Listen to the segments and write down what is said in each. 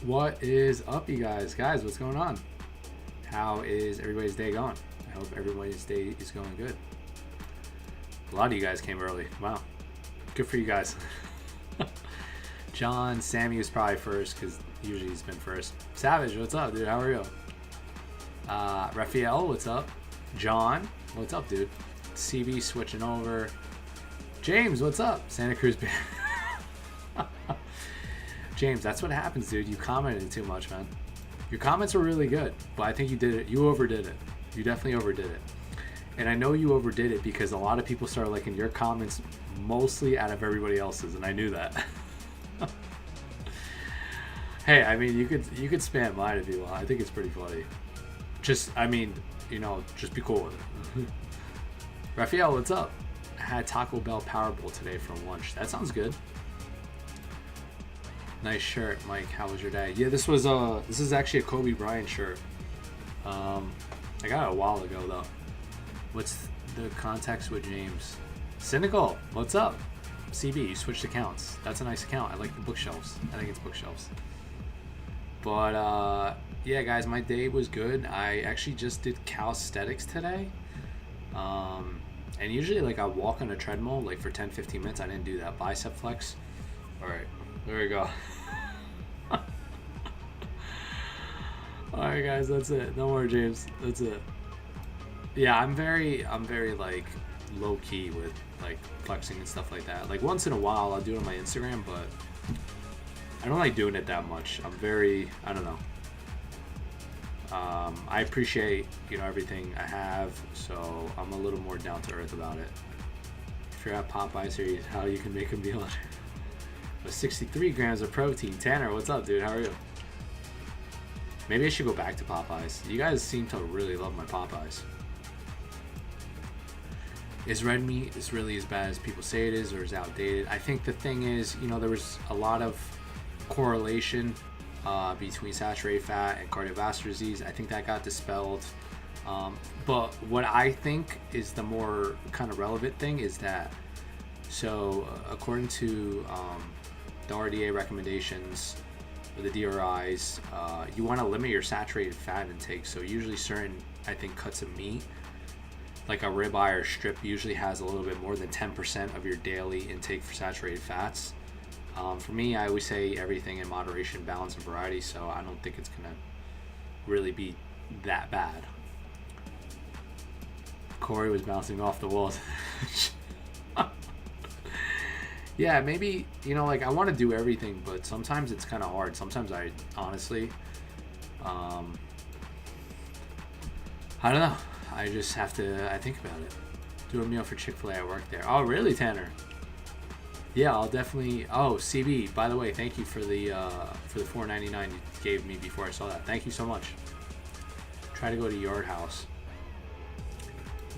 What is up, you guys? Guys, what's going on? How is everybody's day going? I hope everybody's day is going good. A lot of you guys came early. Wow. Good for you guys. John, Sammy was probably first because usually he's been first. Savage, what's up, dude? How are you? Raphael, what's up? John, what's up, dude? CB switching over. James, what's up? Santa Cruz. James, that's what happens, dude. You commented too much, man. Your comments were really good, but I think you did it. You overdid it. You definitely overdid it. And I know you overdid it because a lot of people started liking your comments mostly out of everybody else's, and I knew that. Hey, I mean, you could spam mine if you want. I think it's pretty funny. Just, I mean, you know, just be cool with it. Raphael, what's up? I had Taco Bell Powerball today for lunch. That sounds good. Nice shirt, Mike. How was your day? Yeah, this is actually a Kobe Bryant shirt. I got it a while ago though. What's the context with James? Cynical, what's up? CB, you switched accounts. That's a nice account. I like the bookshelves. I think it's bookshelves. But yeah, guys, my day was good. I actually just did calisthenics today. And usually like I walk on a treadmill like for 10-15 minutes. I didn't do that. Bicep flex. All right. There we go. Alright guys, that's it. No more James. That's it. Yeah, I'm very like low key with like flexing and stuff like that. Like once in a while I'll do it on my Instagram, but I don't like doing it that much. I don't know. I appreciate, you know, everything I have, so I'm a little more down to earth about it. If you're at Popeyes here, how you can make a meal with 63 grams of protein. Tanner, what's up, dude? How are you? Maybe I should go back to Popeyes. You guys seem to really love my Popeyes. Is red meat is really as bad as people say it is, or is it outdated? I think the thing is, you know, there was a lot of correlation between saturated fat and cardiovascular disease. I think that got dispelled. But what I think is the more kind of relevant thing is that, so according to the RDA recommendations, or the DRIs, you want to limit your saturated fat intake. So usually certain, I think, cuts of meat, like a ribeye or strip, usually has a little bit more than 10% of your daily intake for saturated fats. For me, I always say everything in moderation, balance, and variety, so I don't think it's going to really be that bad. Corey was bouncing off the walls. Yeah, maybe, you know, like I want to do everything, but sometimes it's kind of hard. Sometimes I honestly, I don't know. I just have to, I think about it. Do a meal for Chick-fil-A at work there. Oh, really, Tanner? Yeah, I'll definitely. Oh, CB, by the way, thank you for the $4.99 you gave me before I saw that. Thank you so much. Try to go to Yard House.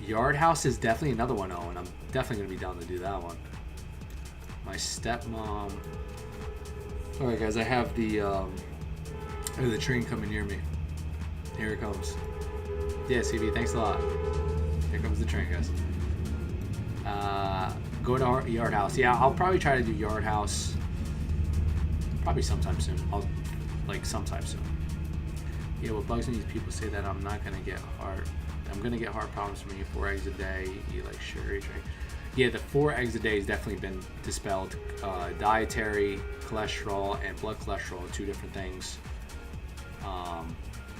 Yard House is definitely another one, Owen. I'm definitely going to be down to do that one. My stepmom. All right, guys, I have the train coming near me. Here it comes. Yeah, CB, thanks a lot. Here comes the train, guys. Go to Yard House. Yeah, I'll probably try to do Yard House. Probably sometime soon. Sometime soon. Yeah, what bugs me is people say that I'm gonna get heart problems from eating 4 eggs a day. Eat like sugary drink. Yeah, the 4 eggs a day has definitely been dispelled. Dietary, cholesterol, and blood cholesterol are two different things.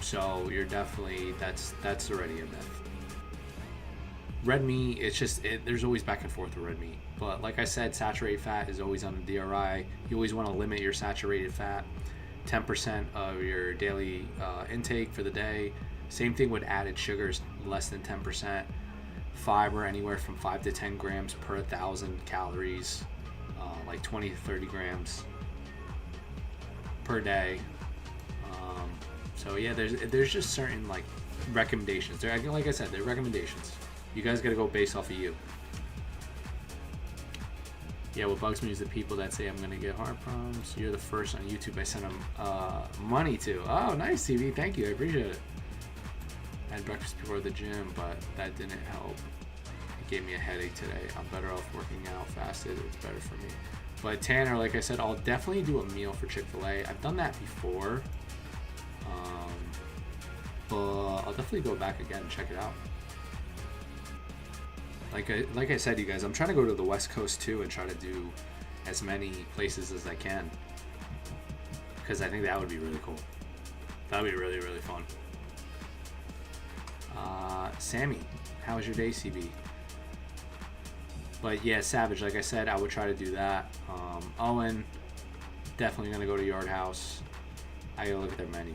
So you're definitely, that's already a myth. Red meat, it's just, there's always back and forth with red meat. But like I said, saturated fat is always on the DRI. You always want to limit your saturated fat. 10% of your daily intake for the day. Same thing with added sugars, less than 10%. Fiber, anywhere from 5 to 10 grams per 1,000 calories, like 20 to 30 grams per day. So yeah, there's just certain like recommendations. Like I said, they're recommendations. You guys gotta go based off of you. Yeah, what bugs me is the people that say I'm gonna get heart problems. You're the first on YouTube I sent them money to. Oh, nice, TV. Thank you. I appreciate it. I had breakfast before the gym, but that didn't help. It gave me a headache today. I'm better off working out fasted. It's better for me. But Tanner, like I said, I'll definitely do a meal for Chick-fil-A. I've done that before. But I'll definitely go back again and check it out. Like I said, you guys, I'm trying to go to the West Coast too and try to do as many places as I can. Because I think that would be really cool. That would be really, really fun. Sammy, how was your day, CB? But yeah, Savage, like I said, I would try to do that. Owen, definitely gonna go to Yard House. I gotta look at their menu.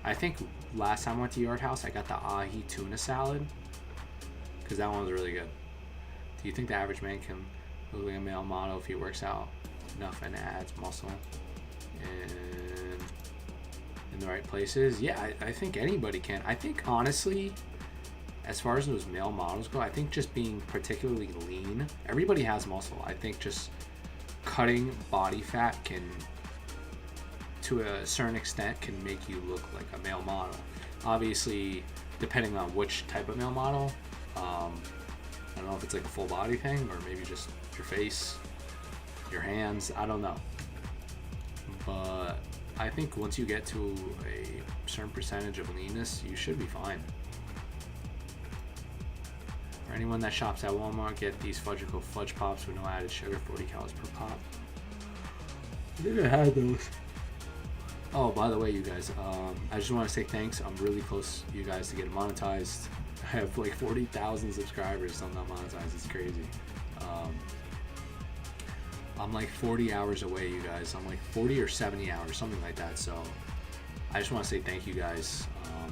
I think last time I went to Yard House, I got the ahi tuna salad, because that one was really good. Do you think the average man can look like a male model if he works out enough and adds muscle in the right places? Yeah, I think anybody can. I think honestly, as far as those male models go, I think just being particularly lean, everybody has muscle. I think just cutting body fat can, to a certain extent, can make you look like a male model. Obviously, depending on which type of male model, I don't know if it's like a full body thing or maybe just your face, your hands, I don't know. But I think once you get to a certain percentage of leanness, you should be fine. For anyone that shops at Walmart, get these Fudgicle Fudge Pops with no added sugar, 40 calories per pop. I think I had those. Oh, by the way, you guys, I just want to say thanks. I'm really close, you guys, to get monetized. I have like 40,000 subscribers, so I'm not monetized. It's crazy. I'm like 40 hours away, you guys. I'm like 40 or 70 hours, something like that. So I just want to say thank you guys.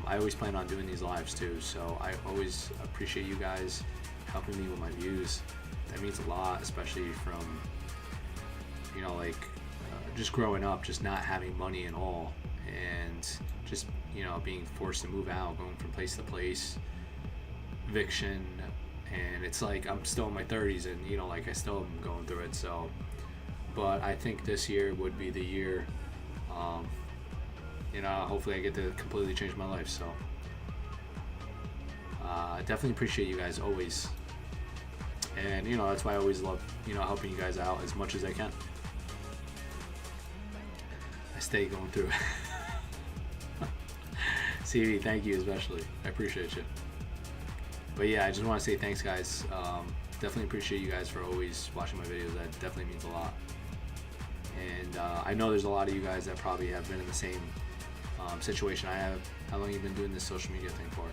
I always plan on doing these lives too, so I always appreciate you guys helping me with my views. That means a lot, especially from, you know, like just growing up, just not having money at all, and just, you know, being forced to move out, going from place to place, eviction, and it's like I'm still in my 30s, and you know, like I still am going through it. So, but I think this year would be the year. You know, hopefully I get to completely change my life. So, I definitely appreciate you guys always, and you know, that's why I always love, you know, helping you guys out as much as I can. I stay going through it. CV, thank you especially. I appreciate you. But yeah, I just want to say thanks, guys. Definitely appreciate you guys for always watching my videos. That definitely means a lot. And I know there's a lot of you guys that probably have been in the same situation I have. How long have you been doing this social media thing for?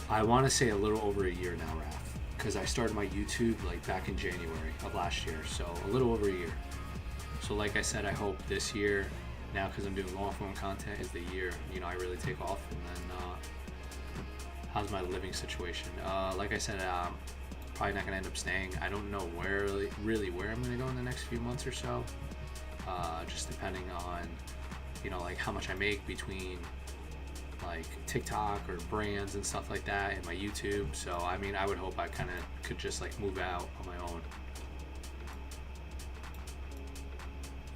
I want to say a little over a year now, Raph, because I started my YouTube like back in January of last year, so a little over a year. So like I said, I hope this year, now because I'm doing long form content, is the year, you know, I really take off. And then how's my living situation? Like I said, probably not gonna end up staying. I don't know where where I'm gonna go in the next few months or so. Just depending on, you know, like how much I make between like TikTok or brands and stuff like that and my YouTube. So I mean, I would hope I kind of could just like move out on my own.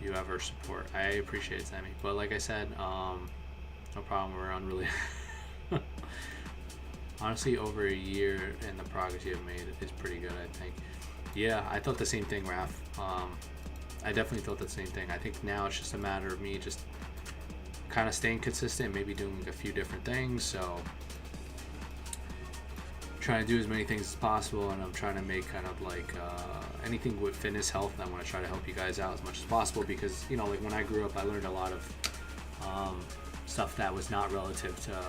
You ever support? I appreciate it, Sammy. But like I said, no problem. We're on really. Honestly, over a year and the progress you have made is pretty good, I think. Yeah, I thought the same thing, Raph. I definitely thought the same thing. I think now it's just a matter of me just kind of staying consistent, maybe doing a few different things. So trying to do as many things as possible, and I'm trying to make kind of like anything with fitness, health. I want to try to help you guys out as much as possible, because, you know, like when I grew up, I learned a lot of stuff that was not relative to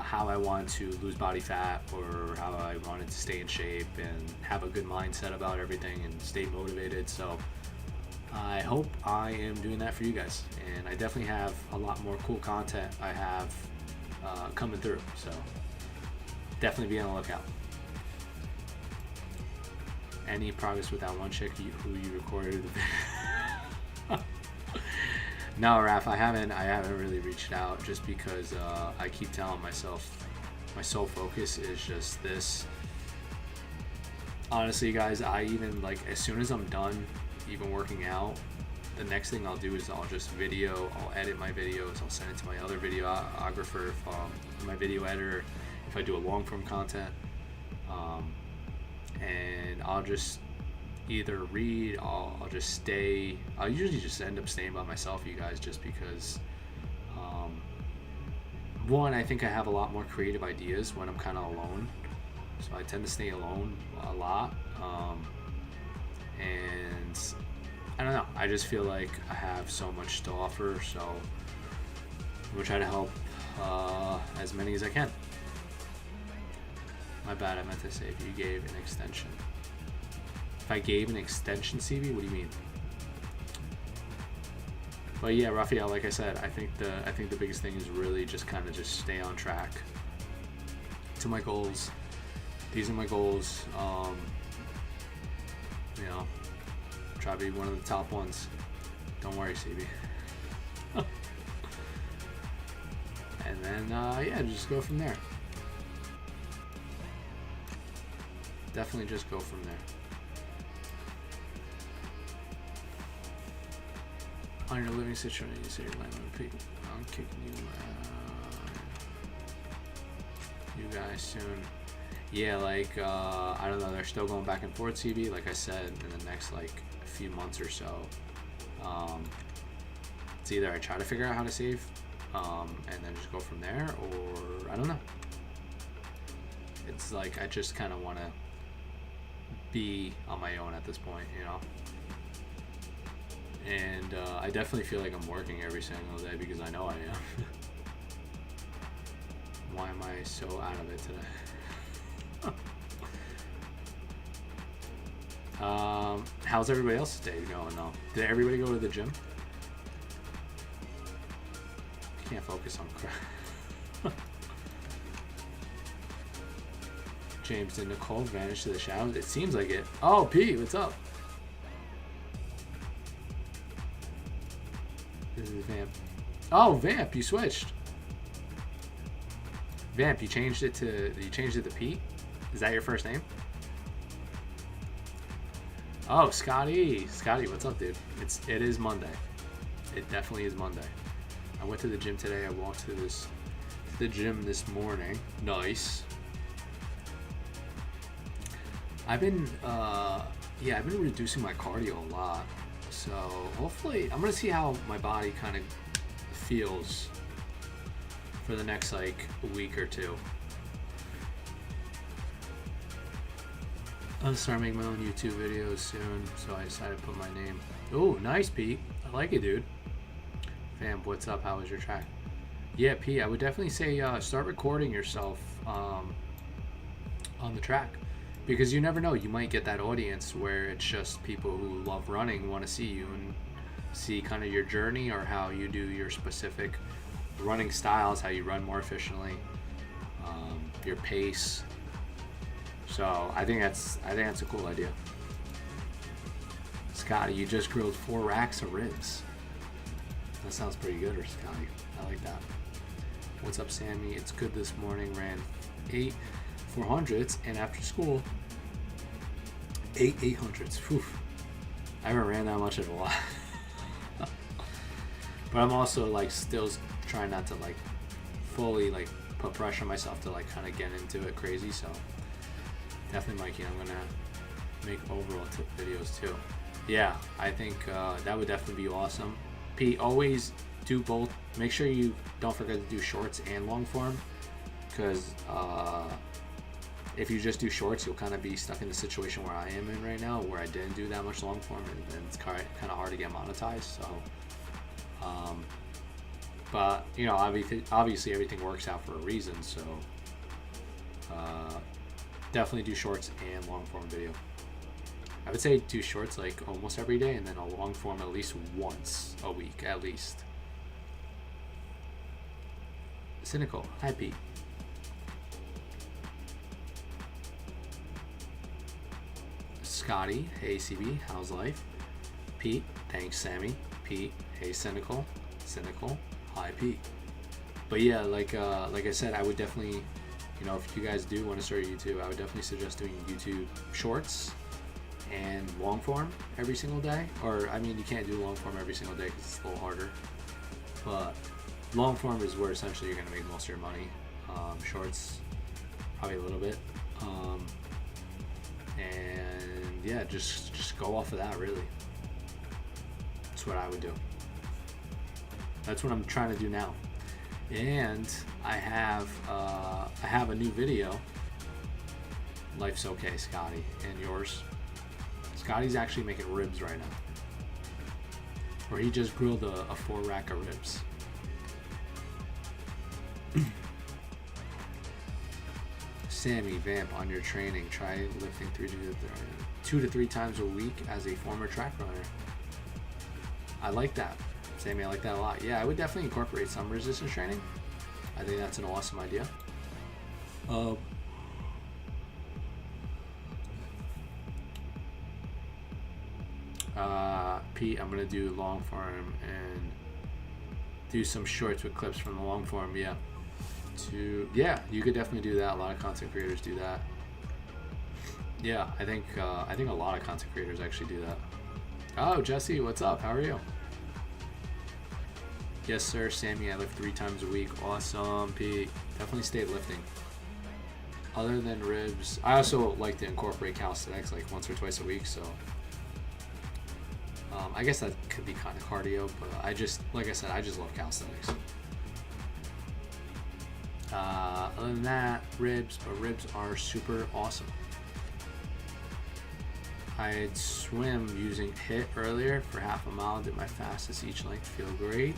how I wanted to lose body fat, or how I wanted to stay in shape and have a good mindset about everything and stay motivated. So I hope I am doing that for you guys, and I definitely have a lot more cool content I have coming through, so definitely be on the lookout. Any progress with that one chick who you recorded? No, Raph, I haven't really reached out, just because I keep telling myself my sole focus is just this. Honestly, guys, I even, like, as soon as I'm done even working out, the next thing I'll do is I'll edit my videos, I'll send it to my other videographer, my video editor, if I do a long form content, and I'll just either read, I'll just stay. I'll usually just end up staying by myself, you guys, just because one, I think I have a lot more creative ideas when I'm kind of alone, so I tend to stay alone a lot, and I don't know, I just feel like I have so much to offer, so I'm gonna try to help as many as I can. My bad, I meant to say if you gave an extension. If I gave an extension, CB, what do you mean? But yeah, Raphael, like I said, I think the biggest thing is really just kind of just stay on track to my goals. These are my goals. You know, try to be one of the top ones. Don't worry, CB. And then yeah, just go from there. Definitely just go from there. On your living situation, you say you're landing on people. I'm kicking you guys soon. Yeah, like I don't know, they're still going back and forth, CB. Like I said, in the next like a few months or so, it's either I try to figure out how to save, and then just go from there, or I don't know. It's like I just kind of want to be on my own at this point, you know. And I definitely feel like I'm working every single day because I know I am. Why am I so out of it today? How's everybody else's day going though? Did everybody go to the gym? Can't focus on crap. James, did Nicole vanish to the shadows? It seems like it. Oh, P, what's up? This is Vamp. Oh, Vamp, you switched. Vamp, you changed it to Pete? Is that your first name? Oh, Scotty. Scotty, what's up, dude? It is Monday. It definitely is Monday. I went to the gym today. I walked to the gym this morning. Nice. I've been reducing my cardio a lot. So hopefully, I'm gonna see how my body kind of feels for the next like a week or two. I'm gonna start making my own YouTube videos soon, so I decided to put my name. Oh, nice, Pete. I like it, dude. Fam, what's up? How was your track? Yeah, Pete, I would definitely say start recording yourself on the track. Because you never know, you might get that audience where it's just people who love running want to see you and see kind of your journey or how you do your specific running styles, how you run more efficiently, your pace. So I think that's a cool idea. Scotty, you just grilled 4 racks of ribs. That sounds pretty good, or Scotty. I like that. What's up, Sammy? It's good this morning. Ran 8 400s, and after school 8 800s. Whew. I haven't ran that much in a while. But I'm also like still trying not to like fully like put pressure on myself to like kind of get into it crazy. So definitely, Mikey, I'm gonna make overall tip videos too. Yeah, I think that would definitely be awesome. Pete, always do both. Make sure you don't forget to do shorts and long form, because if you just do shorts, you'll kind of be stuck in the situation where I am in right now, where I didn't do that much long form, and it's kind of hard to get monetized. So, but you know, obviously everything works out for a reason. So, definitely do shorts and long form video. I would say do shorts like almost every day, and then a long form at least once a week, at least. Cynical, hi Pete. Scotty, hey CB, how's life? Pete, thanks Sammy. Pete, hey Cynical, hi Pete. But yeah, like I said, I would definitely, you know, if you guys do want to start YouTube, I would definitely suggest doing YouTube shorts and long form every single day. Or I mean, you can't do long form every single day because it's a little harder, but long form is where essentially you're going to make most of your money. Shorts, probably a little bit. And yeah, just go off of that, really. That's what I would do. That's what I'm trying to do now. And I have a new video. Life's okay, Scotty. And yours? Scotty's actually making ribs right now. Or he just grilled a 4-rack of ribs. Sammy, vamp on your training. Try lifting 2 to 3 times a week as a former track runner. I like that. Sammy, I like that a lot. Yeah, I would definitely incorporate some resistance training. I think that's an awesome idea. Pete, I'm gonna do long form and do some shorts with clips from the long form. Yeah, you could definitely do that. A lot of content creators do that. Yeah, I think a lot of content creators actually do that. Oh, Jesse, what's up? How are you? Yes, sir, Sammy. I lift 3 times a week. Awesome, Pete. Definitely stay lifting. Other than ribs, I also like to incorporate calisthenics like once or twice a week. So I guess that could be kind of cardio, but like I said, I just love calisthenics. Other than that, ribs are super awesome. I'd swim using HIIT earlier for half a mile. Did my fastest each length. Feel great.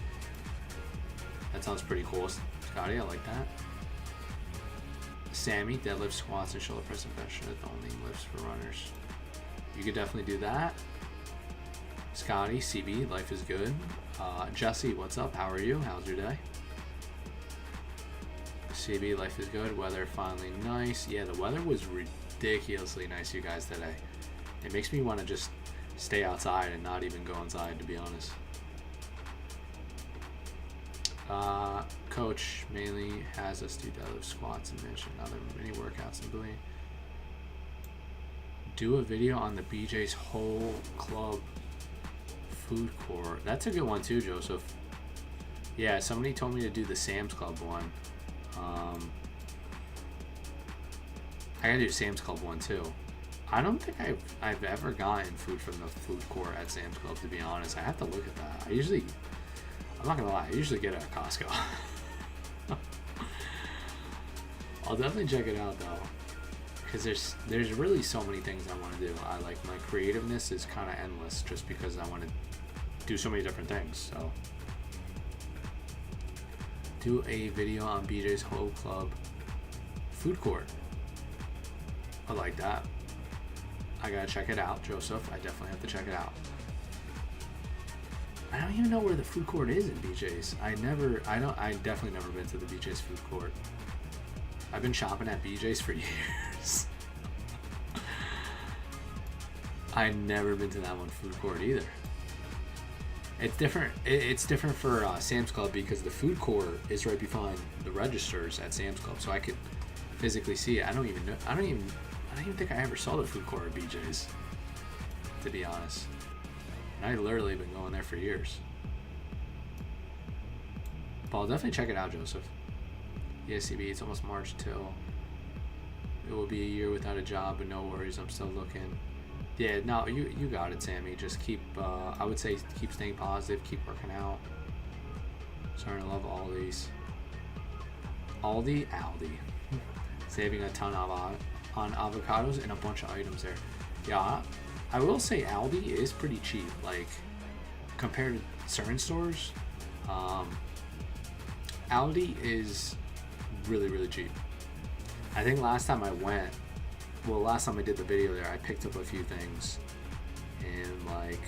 That sounds pretty cool, Scotty. I like that. Sammy, deadlift, squats, and shoulder press and bench are the only lifts for runners. You could definitely do that. Scotty, CB, life is good. Jesse, what's up? How are you? How's your day? CB, life is good. Weather finally nice. Yeah, the weather was ridiculously nice, you guys, today. It makes me want to just stay outside and not even go inside, to be honest. Coach mainly has us do deadlift, squats, and bench and other mini workouts and bullying. Do a video on the BJ's whole club food court. That's a good one too, Joseph. Yeah, somebody told me to do the Sam's Club one. I gotta do Sam's Club one too. I don't think I've ever gotten food from the food court at Sam's Club, to be honest. I have to look at that. I'm not gonna lie, I usually get it at Costco. I'll definitely check it out though, because there's really so many things I want to do. I like, my creativeness is kind of endless just because I want to do so many different things. So do a video on BJ's whole club food court. I like that. I gotta check it out, Joseph. I definitely have to check it out. I don't even know where the food court is in BJ's. I definitely never been to the BJ's food court. I've been shopping at BJ's for years. I've never been to that one food court either. It's different. It's different for Sam's Club because the food court is right behind the registers at Sam's Club, so I could physically see it. I don't even think I ever saw the food court at BJ's, to be honest. And I've literally been going there for years. But I'll definitely check it out, Joseph. Yes, CB, it's almost March till it will be a year without a job, but no worries, I'm still looking. Yeah, no, you got it, Sammy. Just keep, I would say keep staying positive, keep working out. Starting to love Aldi's. Aldi. Saving a ton on avocados and a bunch of items there. Yeah, I will say Aldi is pretty cheap, like compared to certain stores. Aldi is really, really cheap. I think last time I did the video there, I picked up a few things, and like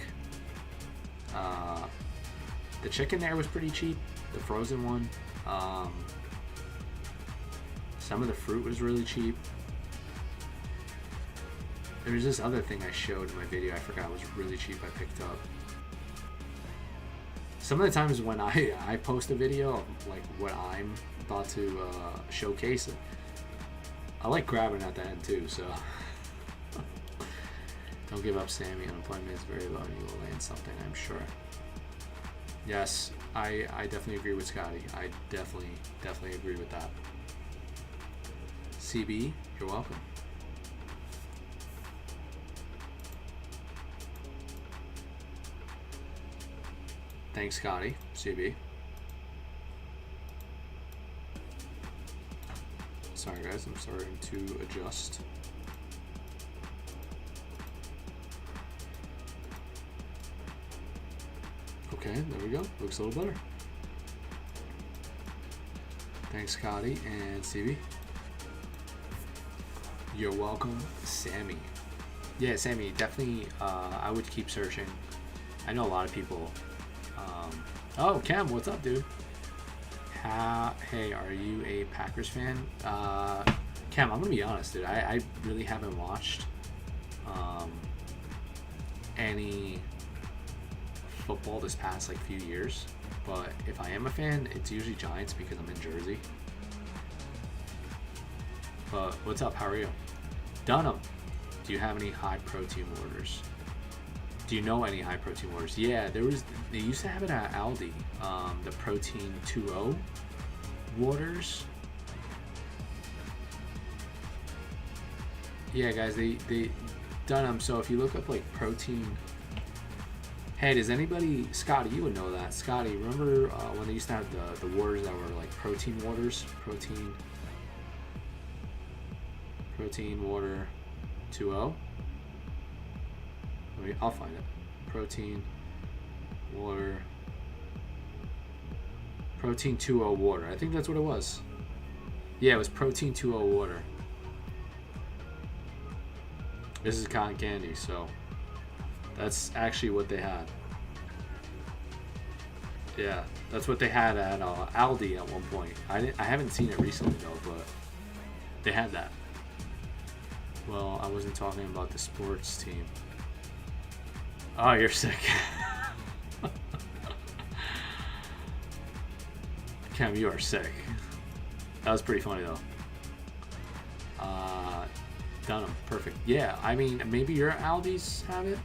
the chicken there was pretty cheap, the frozen one. Some of the fruit was really cheap. There was this other thing I showed in my video, I forgot, was really cheap, I picked up. Some of the times when I post a video of like what I'm about to showcase, I like grabbing at the end too, so. Don't give up, Sammy. Unemployment is very low and you will land something, I'm sure. Yes, I definitely agree with Scotty. I definitely agree with that. CB, you're welcome. Thanks, Scotty. CB. Sorry, guys. I'm starting to adjust. Okay, there we go. Looks a little better. Thanks, Scotty and CB. You're welcome, Sammy. Yeah, Sammy, definitely. I would keep searching. I know a lot of people. Oh, Cam, what's up, dude? Hey, are you a Packers fan? Cam, I'm gonna be honest, dude. I really haven't watched any football this past like few years. But if I am a fan, it's usually Giants because I'm in Jersey. But what's up? How are you? Dunham, do you have any high protein waters? Do you know any high protein waters? Yeah, they used to have it at Aldi, the protein 2.0 waters. Yeah, guys, they Dunham. So if you look up like protein, hey, does anybody, Scotty, you would know that. Scotty, remember when they used to have the waters that were like protein waters, protein water 2.0. I'll find it. Protein water. Protein 2.0 water. I think that's what it was. Yeah, it was protein 2.0 water. This is cotton candy, so that's actually what they had. Yeah, that's what they had at Aldi at one point. I haven't seen it recently though, but they had that. Well, I wasn't talking about the sports team. Oh, you're sick. Cam, you are sick. That was pretty funny though. Dunham, perfect. Yeah, I mean, maybe your Aldi's have it.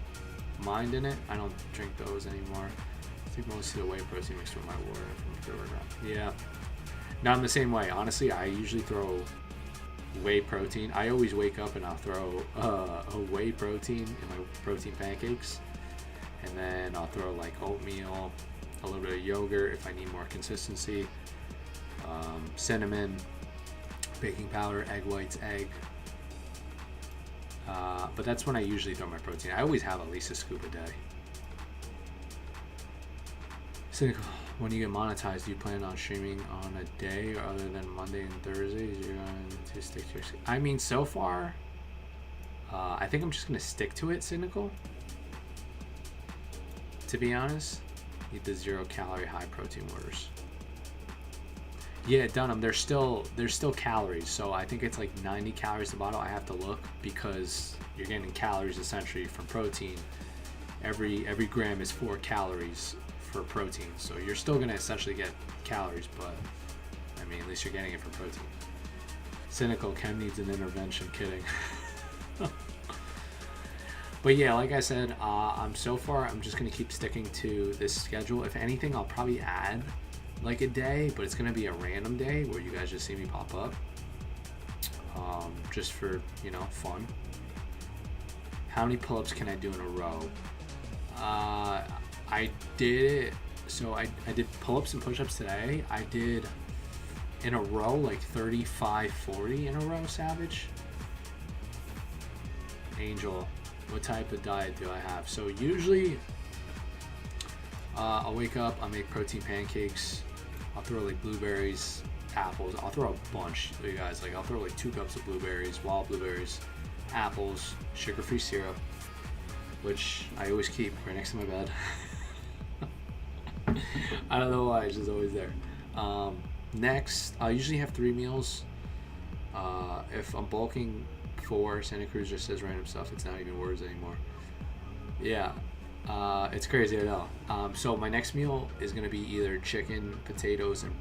Mine didn't. I don't drink those anymore. I think mostly the whey protein mixed with my water. Yeah. No, I'm the same way. Honestly, I usually throw whey protein. I always wake up and I'll throw a whey protein in my protein pancakes. And then I'll throw like oatmeal, a little bit of yogurt if I need more consistency, cinnamon, baking powder, egg whites, egg. But that's when I usually throw my protein. I always have at least a scoop a day. Cynical, when you get monetized, do you plan on streaming on a day other than Monday and Thursdays? You're going to stick to your... I mean, so far, I think I'm just going to stick to it, Cynical. To be honest, eat the 0-calorie high protein waters. Yeah, Dunham, there's still calories, so I think it's like 90 calories a bottle. I have to look because you're getting calories essentially from protein. Every gram is 4 calories for protein, so you're still gonna essentially get calories, but I mean, at least you're getting it from protein. Cynical, Chem needs an intervention. Kidding. But yeah, like I said, I'm just gonna keep sticking to this schedule. If anything, I'll probably add like a day, but it's gonna be a random day where you guys just see me pop up, just for, you know, fun. How many pull-ups can I do in a row? I did pull-ups and push-ups today. I did in a row like 35, 40 in a row, Savage. Angel, what type of diet do I have? So usually I'll wake up, I'll make protein pancakes, I'll throw like blueberries, apples, I'll throw a bunch, you guys, like I'll throw like 2 cups of blueberries, wild blueberries, apples, sugar-free syrup, which I always keep right next to my bed. I don't know why, it's just always there. Next, I usually have 3 meals. If I'm bulking 4, Santa Cruz just says random stuff, it's not even words anymore. Yeah. It's crazy, I know. So my next meal is gonna be either chicken, potatoes, and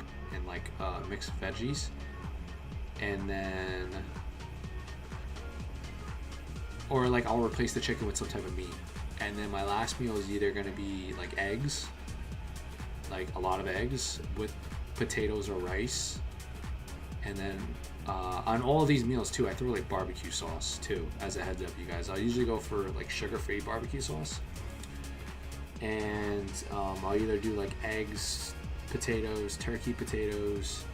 like mixed veggies, and then, or like I'll replace the chicken with some type of meat. And then my last meal is either gonna be like eggs, like a lot of eggs with potatoes or rice. And then on all of these meals too, I throw like barbecue sauce too, as a heads up, you guys. I usually go for like sugar-free barbecue sauce. and I'll either do like eggs, potatoes, turkey potatoes.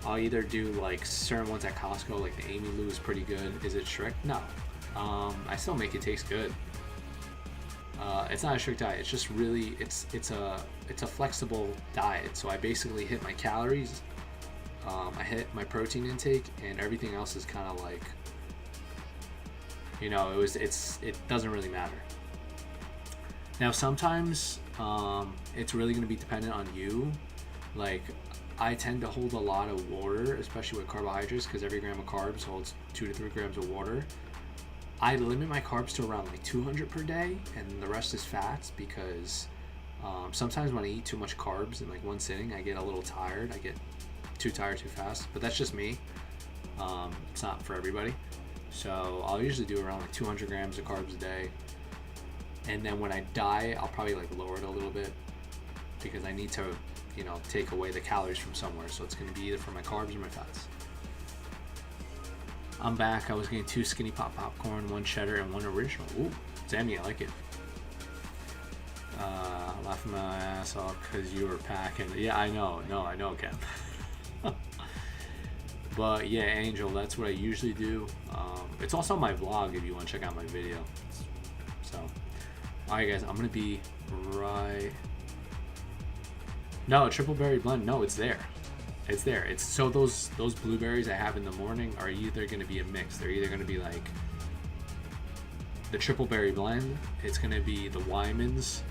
I'll either do like certain ones at Costco, like the Amy Lou is pretty good. Is it strict? No. I still make it taste good. It's not a strict diet. It's just really it's a flexible diet. So I basically hit my calories, I hit my protein intake, and everything else is kind of like, you know, it doesn't really matter. Now sometimes it's really going to be dependent on you. Like I tend to hold a lot of water, especially with carbohydrates, because every gram of carbs holds 2 to 3 grams of water. I limit my carbs to around like 200 per day, and the rest is fats, because sometimes when I eat too much carbs in like one sitting, I get a little tired. I get too tired too fast, but that's just me. It's not for everybody. So I'll usually do around like 200 grams of carbs a day. And then when I diet, I'll probably like lower it a little bit, because I need to, you know, take away the calories from somewhere. So it's going to be either from my carbs or my fats. I'm back. I was getting 2 Skinny Pop popcorn, 1 cheddar, and 1 original. Ooh, Sammy, I like it. Laughing my ass off because you were packing. Yeah, I know. No, I know, Ken. But yeah, Angel, that's what I usually do. It's also on my vlog if you want to check out my video. So, alright guys, I'm going to be right... No, triple berry blend. No, it's there. It's there. It's so those blueberries I have in the morning are either going to be a mix. They're either going to be like the triple berry blend. It's going to be the Wyman's.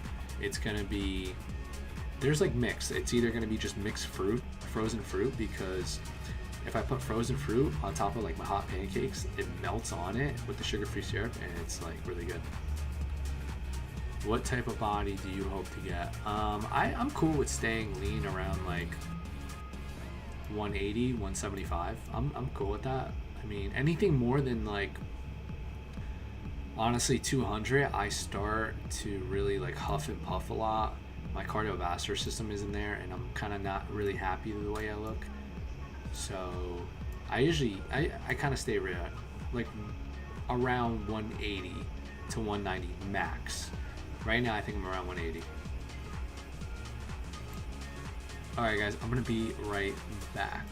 It's going to be... There's like mix. It's either going to be just mixed fruit, frozen fruit, because if I put frozen fruit on top of like my hot pancakes, it melts on it with the sugar-free syrup, and it's like really good. What type of body do you hope to get? I'm cool with staying lean around like 180, 175. I'm cool with that. I mean, anything more than like, honestly, 200, I start to really like huff and puff a lot. My cardiovascular system isn't there, and I'm kind of not really happy with the way I look. So I kind of stay like around 180 to 190 max. Right now I think I'm around 180. Alright guys, I'm gonna be right back.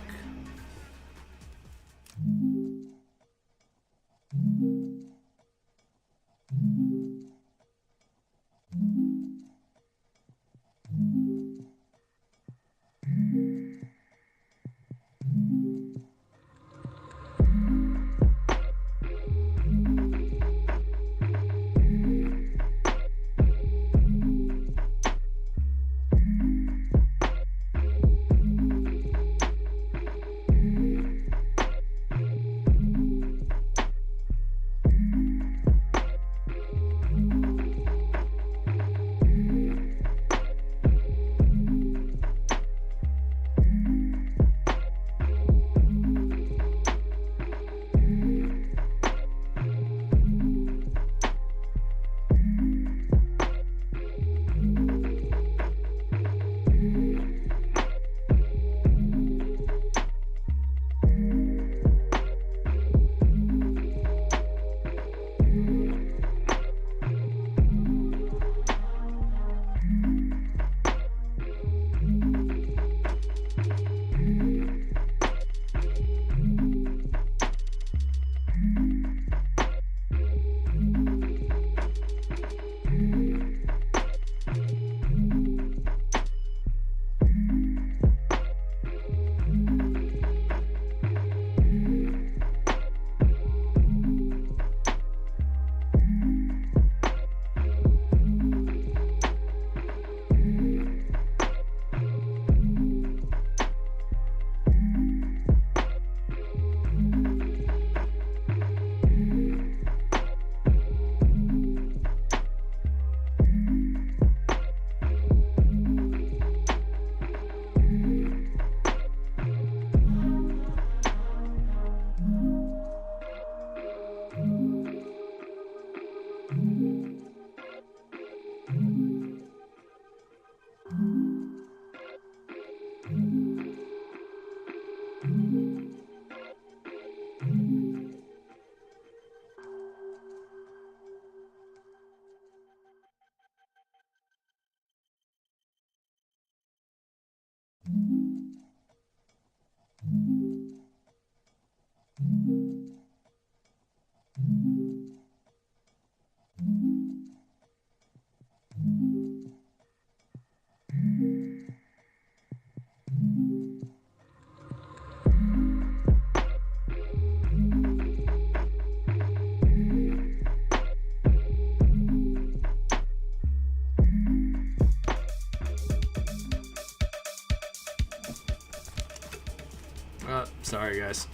Sorry, guys.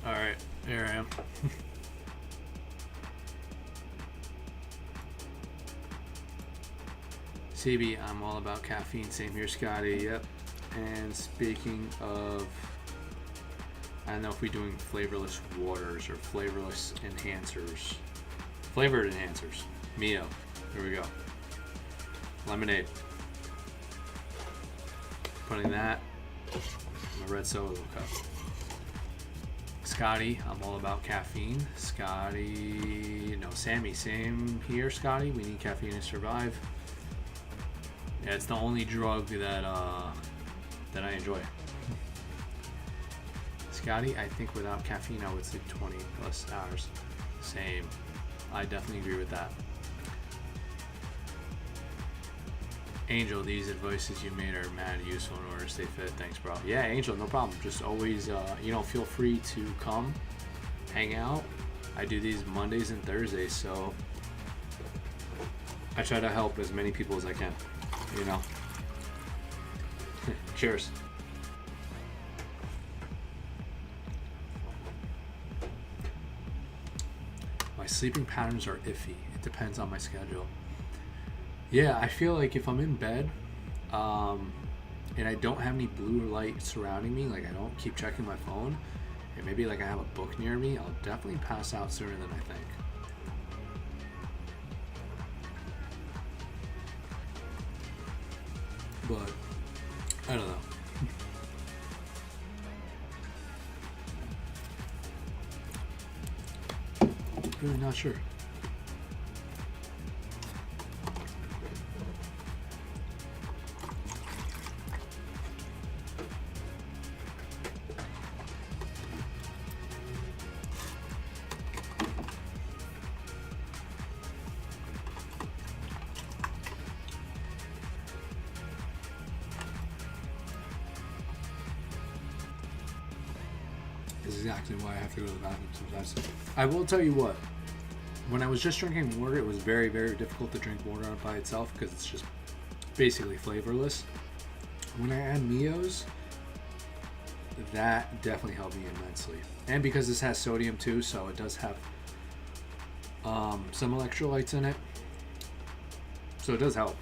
All right, here I am. CB, I'm all about caffeine. Same here, Scotty. Yep. And speaking of, I don't know if we're doing flavorless waters or flavorless enhancers. Flavored enhancers. Mio. Here we go. Lemonade. Putting that in the red solo cup. Scotty, I'm all about caffeine. Scotty, no, Sammy, same here, Scotty. We need caffeine to survive. Yeah, it's the only drug that I enjoy. Scotty, I think without caffeine, I would sleep 20 plus hours. Same. I definitely agree with that. Angel, these advices you made are mad useful in order to stay fit. Thanks, bro. Yeah, Angel, no problem. Just always, feel free to come, hang out. I do these Mondays and Thursdays, so I try to help as many people as I can, you know. Cheers. My sleeping patterns are iffy. It depends on my schedule. Yeah, I feel like if I'm in bed and I don't have any blue light surrounding me, like I don't keep checking my phone, and maybe like I have a book near me, I'll definitely pass out sooner than I think. But I don't know. Really not sure. Is exactly why I have to go to the bathroom sometimes. I will tell you what, when I was just drinking water, it was very, very difficult to drink water by itself because it's just basically flavorless. When I add Mios, that definitely helped me immensely. And because this has sodium too, so it does have some electrolytes in it. So it does help.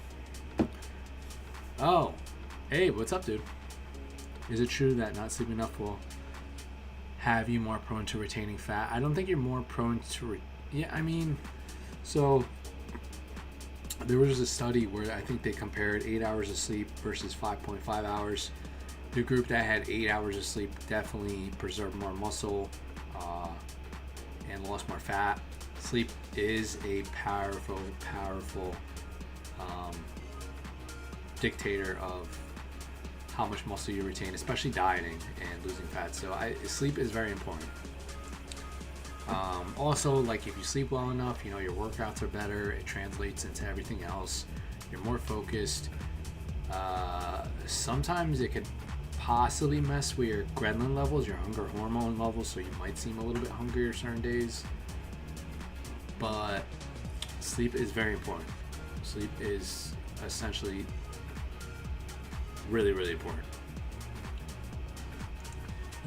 Oh, hey, what's up, dude? Is it true that not sleeping enough will have you more prone to retaining fat? I don't think you're more prone to so there was a study where I think they compared 8 hours of sleep versus 5.5 hours. The group that had 8 hours of sleep definitely preserved more muscle and lost more fat. Sleep is a powerful dictator of how much muscle you retain, especially dieting and losing fat. So sleep is very important. Also, like if you sleep well enough, your workouts are better. It translates into everything else. You're more focused. Sometimes it could possibly mess with your ghrelin levels, your hunger hormone levels, so you might seem a little bit hungrier certain days. But sleep is very important. Sleep is essentially really, really important.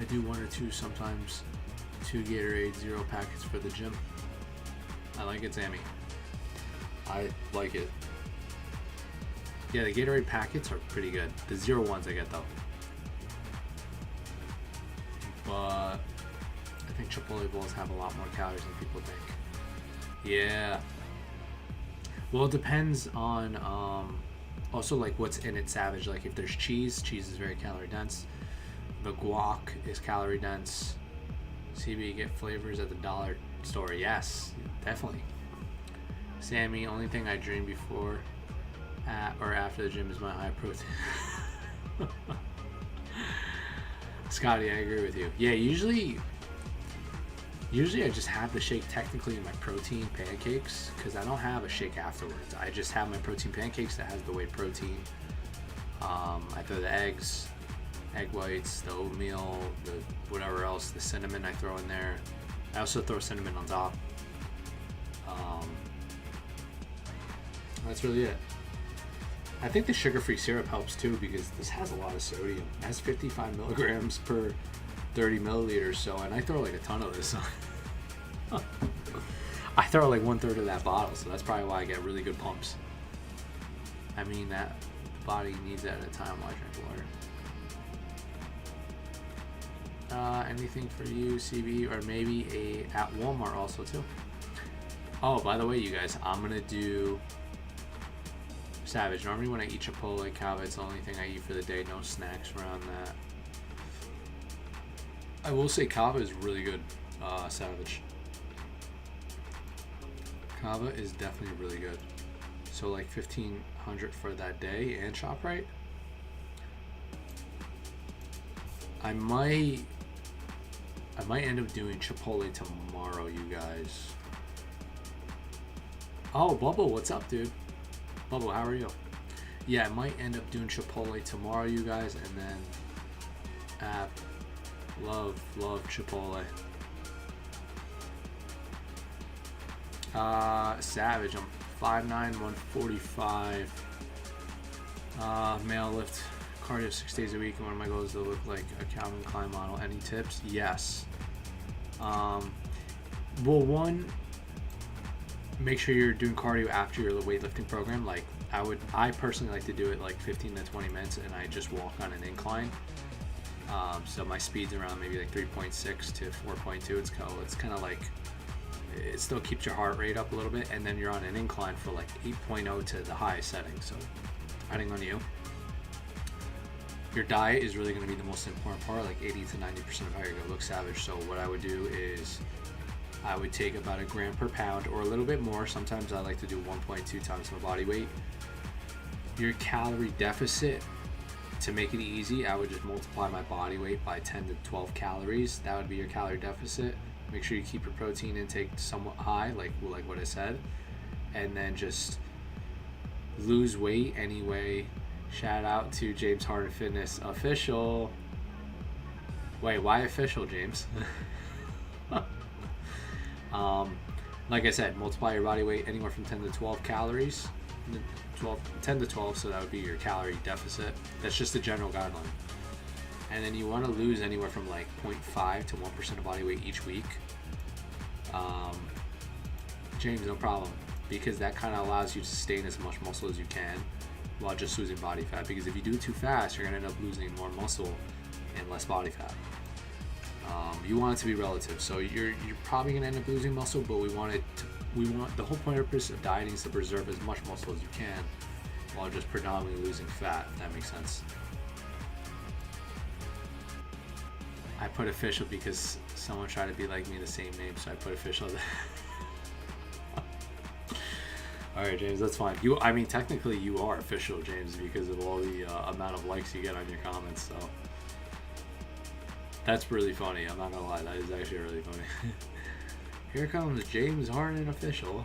I do 1 or 2 sometimes. 2 Gatorade, 0 packets for the gym. I like it, Sammy. I like it. Yeah, the Gatorade packets are pretty good. The 0 ones I get though. But I think Chipotle bowls have a lot more calories than people think. Yeah. Well, it depends on also like what's in it. Savage, like if there's cheese is very calorie dense. The guac is calorie dense. CB, get flavors at the dollar store. Yes, definitely. Sammy, only thing I dream before or after the gym is my high protein. Scotty, I agree with you. Yeah, usually I just have the shake technically in my protein pancakes because I don't have a shake afterwards. I just have my protein pancakes that has the whey protein. I throw the eggs, egg whites, the oatmeal, the whatever else, the cinnamon I throw in there. I also throw cinnamon on top. That's really it. I think the sugar-free syrup helps too because this has a lot of sodium. It has 55 milligrams per 30 milliliters. So, and I throw like a ton of this. I throw like 1/3 of that bottle, so that's probably why I get really good pumps. I mean, that body needs that at a time while I drink water. Anything for you, CB, or maybe at Walmart also too. Oh, by the way, you guys, I'm gonna do Savage. Normally when I eat Chipotle, Cava, it's the only thing I eat for the day. No snacks around that. I will say Cava is really good, Savage. Cava is definitely really good. So like 1,500 for that day and ShopRite. I might end up doing Chipotle tomorrow, you guys. Oh, Bubble, what's up, dude? Bubble, how are you? Yeah, I might end up doing Chipotle tomorrow, you guys, and then app. Love Chipotle. Savage, I'm 5'9", 145. Male lift, cardio 6 days a week, and one of my goals is to look like a Calvin Klein model. Any tips? Yes. Well, one, make sure you're doing cardio after your weightlifting program. Like I personally like to do it like 15 to 20 minutes, and I just walk on an incline. So my speed's around maybe like 3.6 to 4.2. It's kind of like, it still keeps your heart rate up a little bit, and then you're on an incline for like 8.0 to the highest setting. So depending on you, your diet is really going to be the most important part, like 80 to 90% of how you're going to look Savage. So what I would do is I would take about 1 gram per pound or a little bit more. Sometimes I like to do 1.2 times my body weight. Your calorie deficit, to make it easy, I would just multiply my body weight by 10 to 12 calories. That would be your calorie deficit. Make sure you keep your protein intake somewhat high, like what I said, and then just lose weight anyway. Shout out to James Harden Fitness official. Wait, why official, James? Like I said, multiply your body weight anywhere from 10 to 12 calories. 10 to 12, so that would be your calorie deficit. That's just a general guideline. And then you want to lose anywhere from like 0.5 to 1% of body weight each week. James, no problem, because that kind of allows you to sustain as much muscle as you can while just losing body fat. Because if you do it too fast, you're going to end up losing more muscle and less body fat. You want it to be relative, so you're probably going to end up losing muscle, but we want the whole purpose of dieting is to preserve as much muscle as you can while just predominantly losing fat, if that makes sense. I put official because someone tried to be like me, the same name, so I put official. Alright, James, that's fine. I mean, technically you are official, James, because of all the amount of likes you get on your comments, so that's really funny. I'm not gonna lie, that is actually really funny. Here comes James Harden official.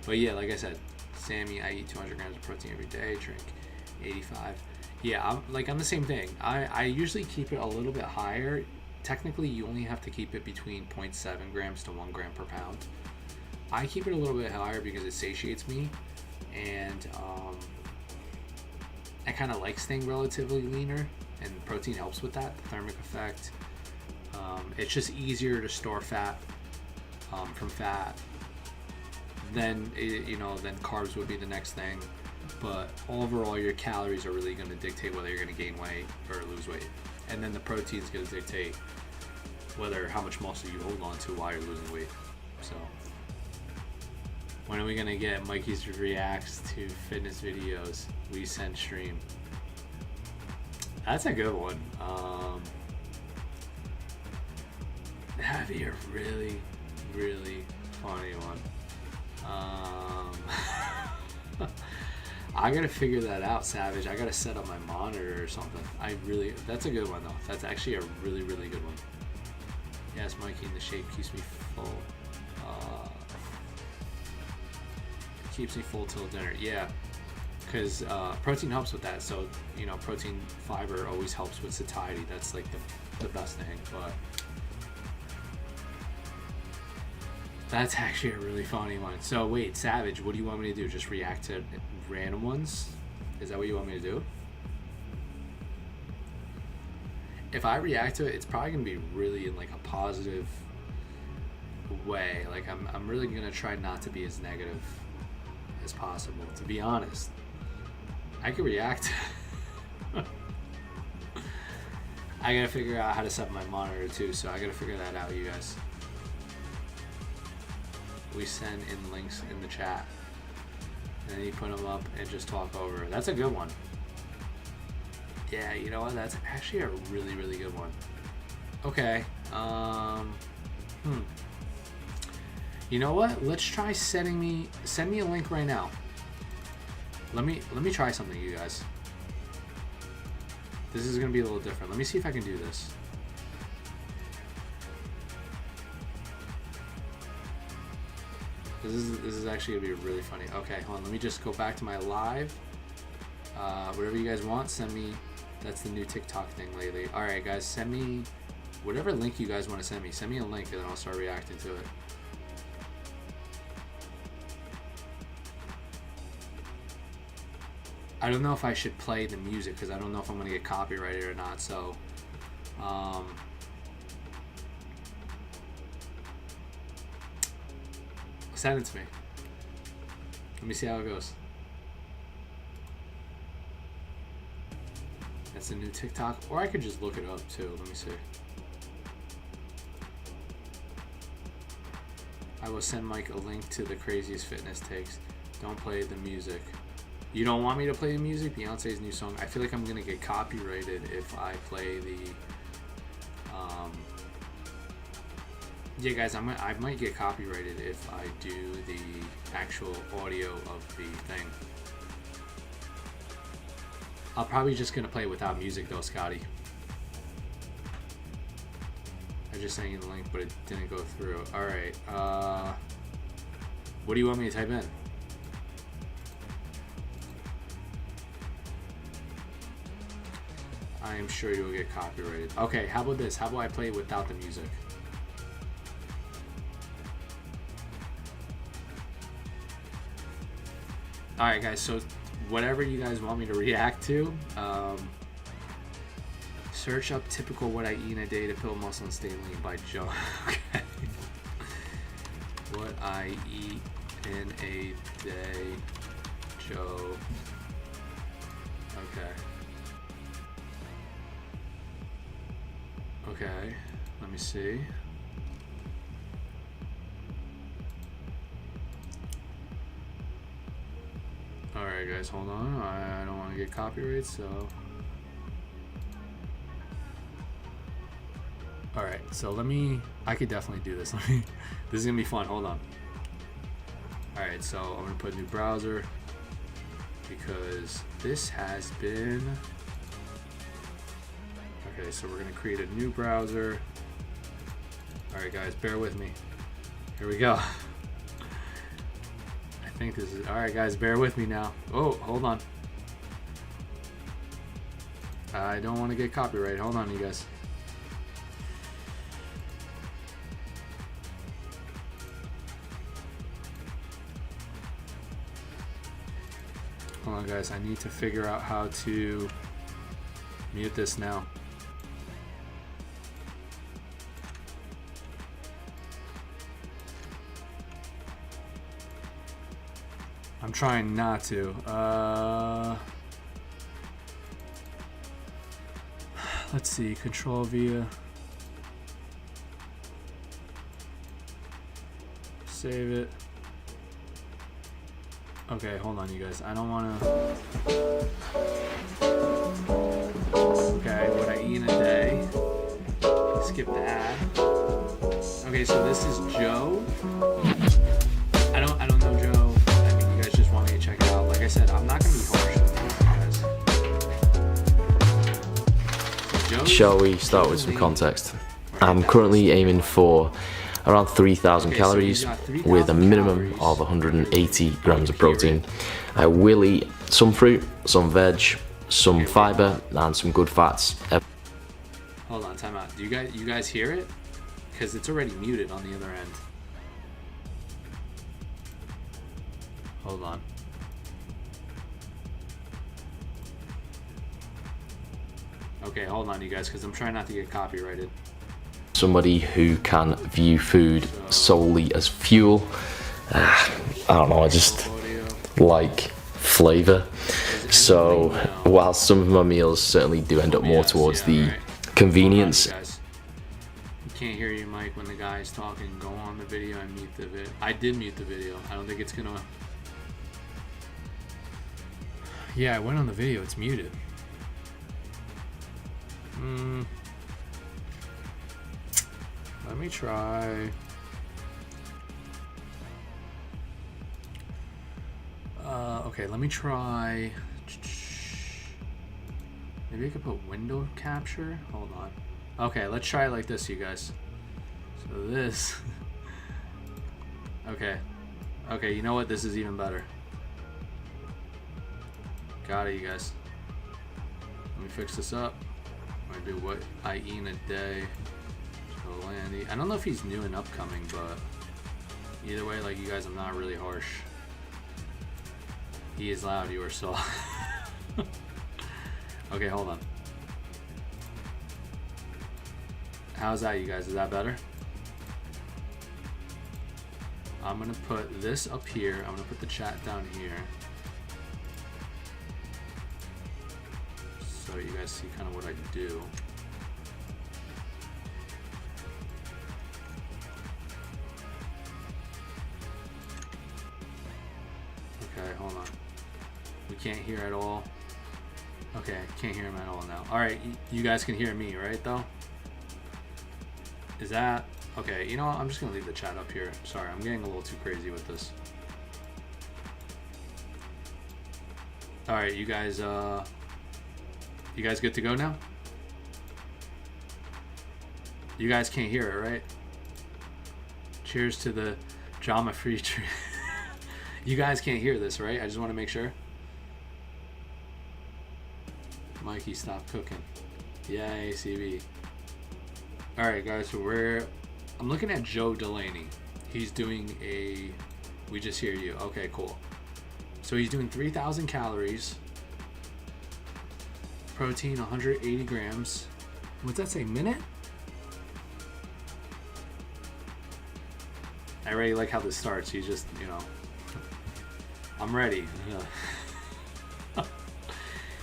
But yeah, like I said, Sammy, I eat 200 grams of protein every day, drink 85. Yeah, I'm the same thing. I usually keep it a little bit higher. Technically, you only have to keep it between 0.7 grams to 1 gram per pound. I keep it a little bit higher because it satiates me, and I kind of like staying relatively leaner, and protein helps with that, the thermic effect. It's just easier to store fat from fat. Then then carbs would be the next thing. But overall, your calories are really going to dictate whether you're going to gain weight or lose weight, and then the protein is going to dictate how much muscle you hold on to while you're losing weight. So when are we going to get Mikey's reacts to fitness videos we send stream? That's a good one. That'd be a really, really funny one. I gotta figure that out, Savage. I gotta set up my monitor or something. That's a good one though. That's actually a really, really good one. Yes, Mikey, the shape keeps me full. Keeps me full till dinner. Yeah, because protein helps with that. So protein fiber always helps with satiety. That's like the best thing. But that's actually a really funny one. So wait, Savage, what do you want me to do? Just react to random ones? Is that what you want me to do? if I react to it, it's probably gonna be really in like a positive way. Like I'm really gonna try not to be as negative as possible, to be honest. I can react. I gotta figure out how to set my monitor too, so I gotta figure that out, you guys. We send in links in the chat, and then you put them up and just talk over. That's a good one. Yeah, you know what? That's actually a really, really good one. Okay. You know what? Let's try send me a link right now. Let me try something, you guys. This is gonna be a little different. Let me see if I can do this. This is actually gonna be really funny. Okay, hold on. Let me just go back to my live. Whatever you guys want, send me. That's the new TikTok thing lately. All right, guys, send me whatever link you guys want to send me. Send me a link, and then I'll start reacting to it. I don't know if I should play the music because I don't know if I'm gonna get copyrighted or not. So, send it to me. Let me see how it goes. That's a new TikTok, or I could just look it up too. Let me see. I will send Mike a link to the craziest fitness takes. Don't play the music. You don't want me to play the music? Beyonce's new song. I feel like I'm gonna get copyrighted if I play the. Yeah, guys, I might get copyrighted if I do the actual audio of the thing. I'm probably just gonna play without music though, Scotty. I just sent you the link, but it didn't go through. All right. What do you want me to type in? I am sure you will get copyrighted. Okay, how about this? How about I play it without the music? Alright guys, so whatever you guys want me to react to, search up typical what I eat in a day to build muscle and stay lean by Joe. Okay. What I eat in a day, Joe. Okay. Okay, let me see. Alright guys, hold on. I don't want to get copyright, so. Alright, so I could definitely do this. This is going to be fun, hold on. Alright, so I'm going to put new browser because this has been. Okay, so we're going to create a new browser. Alright guys, bear with me. Here we go. I think this is, alright guys, bear with me now. Oh, hold on. I don't want to get copyright. Hold on, you guys. Hold on guys, I need to figure out how to mute this now. I'm trying not to. Let's see, control via. Save it. Okay, hold on you guys. I don't want to. Okay, what I eat in a day. Skip the ad. Okay, so this is Joe. I don't know Joe. I mean, you guys just want me to check it out. Like I said, I'm not gonna be harsh with you guys. Shall we start with some context? I'm currently aiming for around 3,000 calories with a minimum of 180 grams of protein. I will eat some fruit, some veg, some fiber, and some good fats. Hold on, time out. Do you guys hear it? Because it's already muted on the other end. Hold on. Okay, hold on, you guys, because I'm trying not to get copyrighted. Somebody who can view food solely as fuel. I don't know, I just like flavor. So while some of my meals certainly do end up more towards the convenience. Guys, you can't hear your mic when the guy's talking. Go on the video and mute the video. I did mute the video. I don't think it's gonna. Yeah, I went on the video. It's muted. Let me try. Okay, let me try. Maybe I could put window capture. Hold on. Okay, let's try it like this, you guys. So this. Okay. Okay, you know what? This is even better. Got it, you guys. Let me fix this up. I'm gonna do what I eat in a day. So Landy. I don't know if he's new and upcoming, but either way, like you guys, I'm not really harsh. He is loud, you are soft. Okay, hold on. How's that, you guys? Is that better? I'm gonna put this up here. I'm gonna put the chat down here. So you guys see kind of what I do. Okay, hold on. We can't hear at all. Okay, can't hear him at all now. Alright, you guys can hear me, right, though? Is that... Okay, you know what? I'm just going to leave the chat up here. Sorry, I'm getting a little too crazy with this. Alright, you guys good to go now? You guys can't hear it, right? Cheers to the drama-free tree. You guys can't hear this, right? I just want to make sure. Mikey, stop cooking. Yay, CB. Alright, guys, so I'm looking at Joe Delaney. He's doing a... We just hear you. Okay, cool. So he's doing 3,000 calories. Protein, 180 grams. What's that say, minute? I already like how this starts. He's just, you know... I'm ready.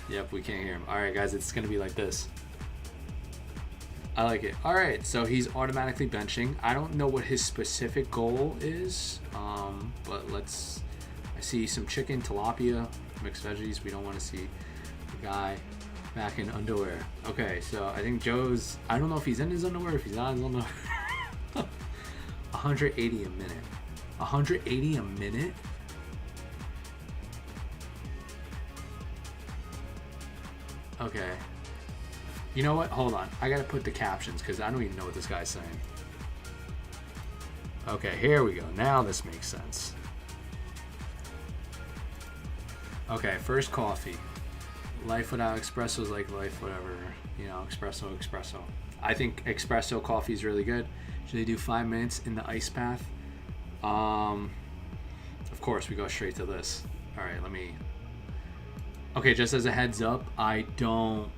Yep, we can't hear him. Alright, guys, it's going to be like this. I like it. Alright, so he's automatically benching. I don't know what his specific goal is, but let's... I see some chicken, tilapia, mixed veggies. We don't want to see the guy back in underwear. Okay, so I think Joe's... I don't know if he's in his underwear, if he's not in his underwear. 180 a minute. 180 a minute? Okay. You know what? Hold on. I gotta put the captions because I don't even know what this guy's saying. Okay, here we go. Now this makes sense. Okay, first coffee. Life without espresso is like life, whatever. You know, espresso. I think espresso coffee is really good. Should they do 5 minutes in the ice bath? Of course, we go straight to this. All right, let me... Okay, just as a heads up, I don't...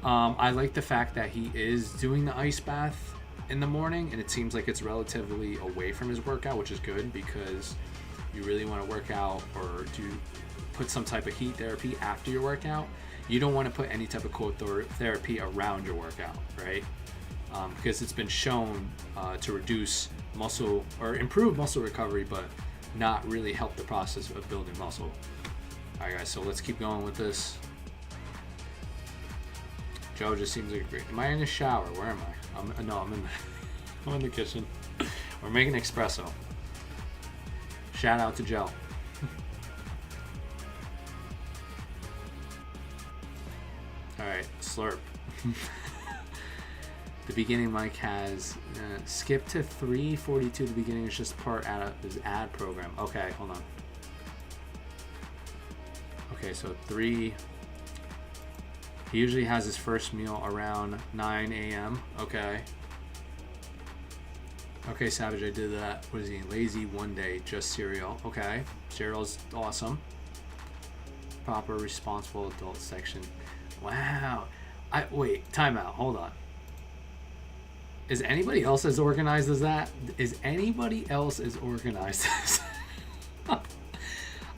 I like the fact that he is doing the ice bath in the morning, and it seems like it's relatively away from his workout, which is good because you really want to work out or put some type of heat therapy after your workout. You don't want to put any type of cold therapy around your workout, right? Because it's been shown to reduce muscle or improve muscle recovery, but not really help the process of building muscle. All right, guys, so let's keep going with this. Joe just seems like a great... Am I in the shower? Where am I? No, I'm in the kitchen. We're making espresso. Shout out to Joe. All right, slurp. The beginning mic has skip to 342. The beginning is just part out of his ad program. Okay, hold on. Okay, so 3. He usually has his first meal around 9 a.m. Okay. Okay, Savage, I did that. What is he? Lazy one day, just cereal. Okay, cereal's awesome. proper responsible adult section. Wow. Wait, time out. Hold on. Is anybody else as organized as that? Is anybody else as organized as that?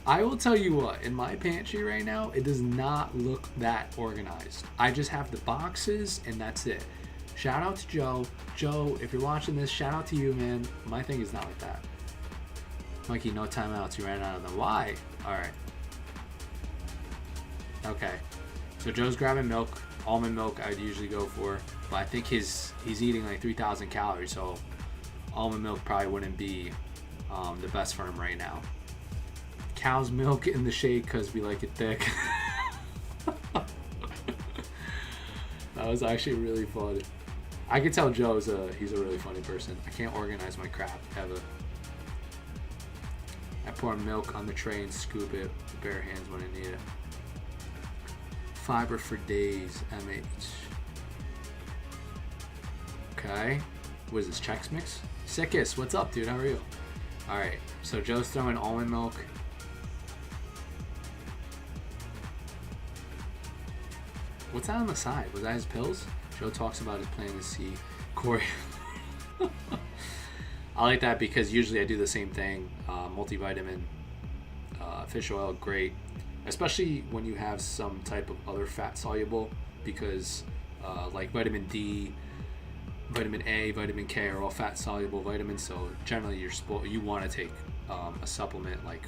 I will tell you what, in my pantry right now, it does not look that organized. I just have the boxes and that's it. Shout out to Joe. Joe, if you're watching this, shout out to you, man. My thing is not like that. Mikey, no timeouts. You ran out of them. Why? All right. Okay. So Joe's grabbing milk. Almond milk I'd usually go for, but I think he's eating like 3,000 calories, so almond milk probably wouldn't be the best for him right now. Cow's milk in the shake because we like it thick. That was actually really funny. I can tell Joe's he's a really funny person. I can't organize my crap ever. I pour milk on the tray and scoop it with bare hands when I need it. Fiber for days, MH. Okay. What is this, Chex Mix? Sickest, what's up, dude? How are you? Alright, so Joe's throwing almond milk. What's that on the side? Was that his pills? Joe talks about his plan to see Corey. I like that because usually I do the same thing. Multivitamin, fish oil, great. Especially when you have some type of other fat soluble, because like vitamin D, vitamin A, vitamin K are all fat soluble vitamins. So generally you want to take a supplement like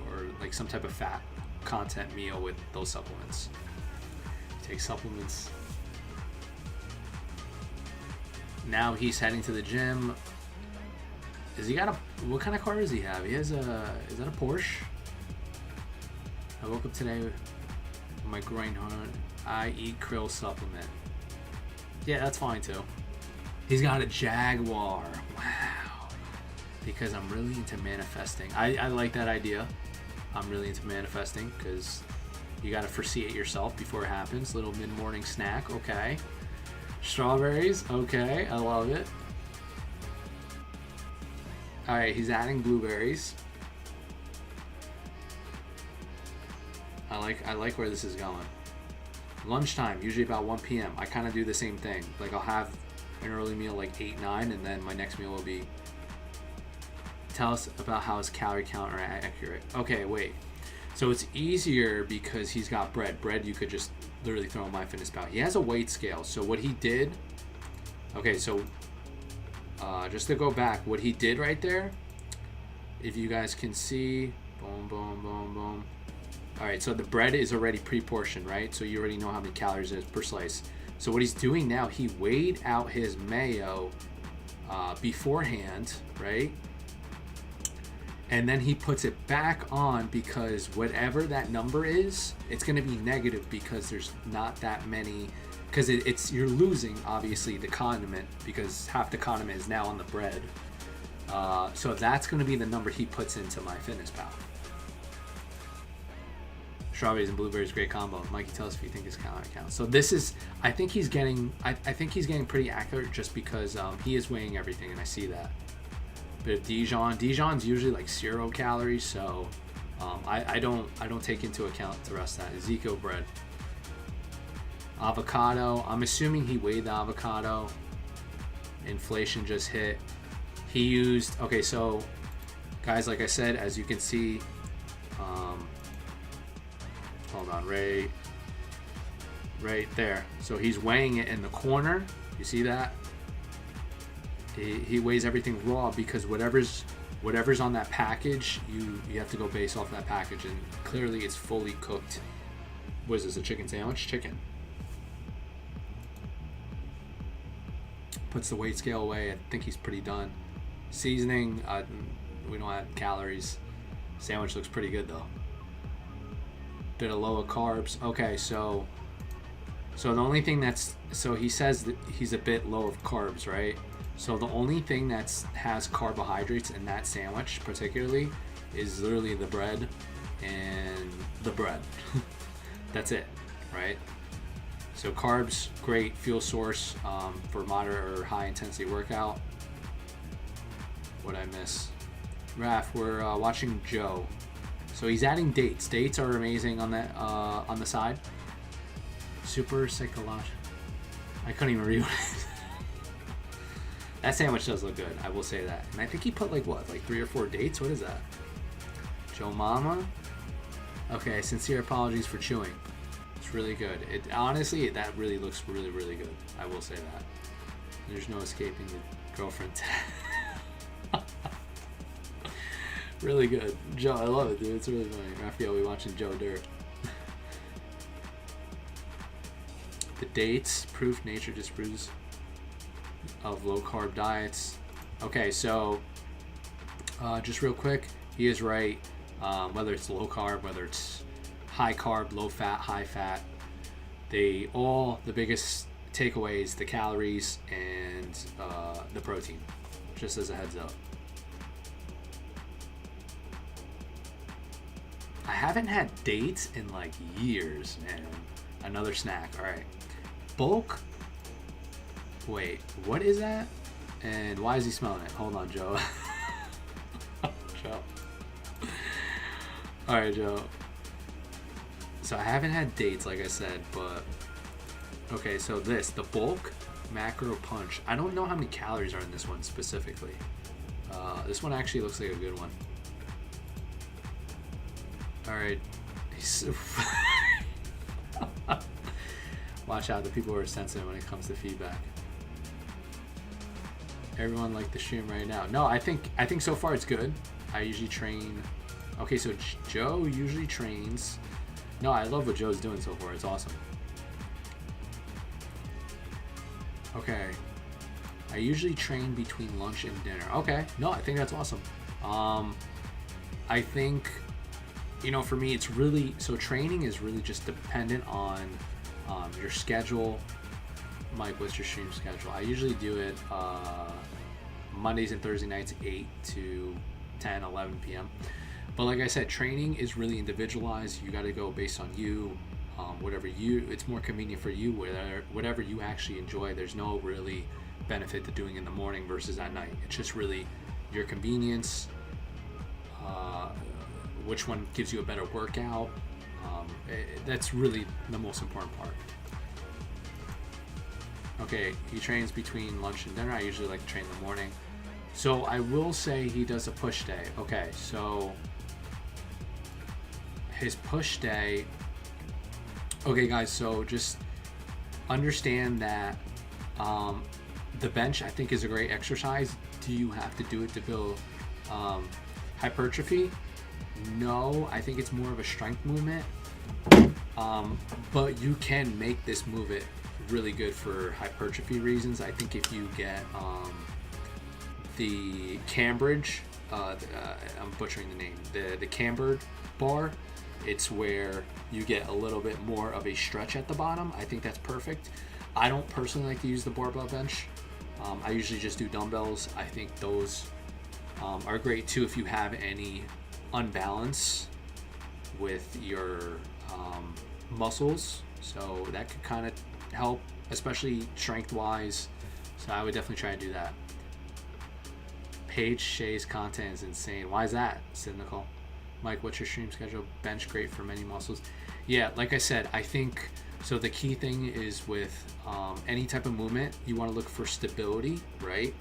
or like some type of fat content meal with those supplements. Take supplements. Now he's heading to the gym. Is he got what kind of car does he have? He has is that a Porsche? I woke up today with my groin on. I eat krill supplement. Yeah, that's fine too. He's got a Jaguar. Wow. Because I'm really into manifesting. I like that idea. I'm really into manifesting because you got to foresee it yourself before it happens. Little mid-morning snack. Okay. Strawberries. Okay. I love it. All right. He's adding blueberries. I like where this is going. Lunchtime, usually about 1 p.m. I kind of do the same thing. Like I'll have an early meal like 8, 9, and then my next meal will be. Tell us about how his calorie count are accurate. Okay, wait. So it's easier because he's got bread. Bread you could just literally throw in MyFitnessPal. He has a weight scale. So what he did. Okay, so just to go back, what he did right there. If you guys can see, boom, boom, boom, boom. All right, so the bread is already pre-portioned, right? So you already know how many calories it is per slice. So what he's doing now, he weighed out his mayo beforehand, right? And then he puts it back on because whatever that number is, it's going to be negative because there's not that many, because it's you're losing obviously the condiment because half the condiment is now on the bread. So that's going to be the number he puts into MyFitnessPal. Strawberries and blueberries, great combo. Mikey, tell us if you think his calorie count. So this is, I think he's getting pretty accurate just because he is weighing everything, and I see that. Bit of Dijon's usually like 0 calories, so I don't take into account the rest of that. Ezekiel bread, avocado. I'm assuming he weighed the avocado. Inflation just hit. He used, okay, so guys, like I said, as you can see. Hold on, right there. So he's weighing it in the corner. You see that? He weighs everything raw because whatever's on that package, you have to go base off that package, and clearly it's fully cooked. What is this? A chicken sandwich? Chicken. Puts the weight scale away. I think he's pretty done. Seasoning. We don't add calories. Sandwich looks pretty good though. Bit of lower carbs. Okay, so the only thing so he says that he's a bit low of carbs, right? So the only thing has carbohydrates in that sandwich particularly is literally the bread and the bread. That's it, right? So carbs, great fuel source for moderate or high intensity workout. What'd I miss? Raph, we're watching Joe. So he's adding dates. Dates are amazing on that on the side. Super psychological. I couldn't even read it. That sandwich does look good, I will say that. And I think he put like what, like 3 or 4 dates? What is that? Joe Mama? Okay, sincere apologies for chewing. It's really good. It honestly, that really looks really, really good. I will say that. There's no escaping the girlfriend tag. Really good. Joe, I love it, dude. It's really funny. Raphael, we watching Joe Dirt. The dates, proof nature disproves of low carb diets. Okay, so just real quick, he is right. Whether it's low carb, whether it's high carb, low fat, high fat, the biggest takeaways, the calories and the protein, just as a heads up. I haven't had dates in like years, man. Another snack. All right, bulk. Wait, what is that? And why is he smelling it? Hold on, Joe. Joe. All right, Joe. So I haven't had dates, like I said, but okay. So the bulk macro punch. I don't know how many calories are in this one specifically. This one actually looks like a good one. All right. Watch out, the people who are sensitive when it comes to feedback. Everyone like the stream right now. No, I think so far it's good. I usually train. Okay, so Joe usually trains. No, I love what Joe's doing so far. It's awesome. Okay. I usually train between lunch and dinner. Okay. No, I think that's awesome. I think, for me, it's really, so training is really just dependent on your schedule. Mike, what's your stream schedule? I usually do it Mondays and Thursday nights, 8 to 10, 11 p.m. But like I said, training is really individualized. You got to go based on you, it's more convenient for you, whatever you actually enjoy. There's no really benefit to doing in the morning versus at night. It's just really your convenience, which one gives you a better workout. That's really the most important part. Okay, he trains between lunch and dinner. I usually like to train in the morning. So I will say he does a push day. Okay, so his push day. Okay, guys, so just understand that the bench, I think, is a great exercise. Do you have to do it to build hypertrophy? No, I think it's more of a strength movement. But you can make this movement really good for hypertrophy reasons. I think if you get the Cambridge, I'm butchering the name, the cambered bar, it's where you get a little bit more of a stretch at the bottom. I think that's perfect. I don't personally like to use the barbell bench. I usually just do dumbbells. I think those are great too if you have any unbalance with your muscles. So that could kind of help, especially strength wise. So I would definitely try to do that. Paige Shea's content is insane. Why is that? Said Nicole. Mike, what's your stream schedule? Bench great for many muscles. Yeah, like I said, I think so. The key thing is with any type of movement, you want to look for stability, right?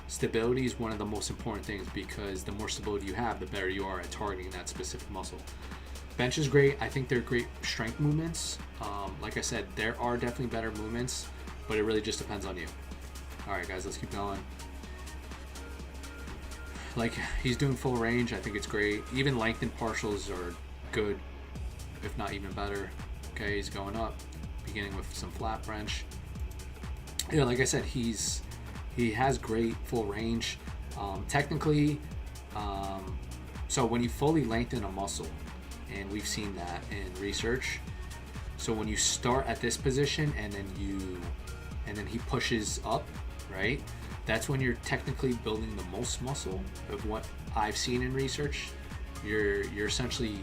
Stability is one of the most important things, because the more stability you have, the better you are at targeting that specific muscle. Bench is great. I think they're great strength movements. Like I said, there are definitely better movements, but it really just depends on you. All right, guys, let's keep going. Like, he's doing full range. I think it's great. Even lengthened partials are good, if not even better. Okay, he's going up, beginning with some flat wrench. Yeah, like I said, he has great full range. Technically, so when you fully lengthen a muscle, and we've seen that in research, so when you start at this position and then he pushes up, right? That's when you're technically building the most muscle of what I've seen in research. You're essentially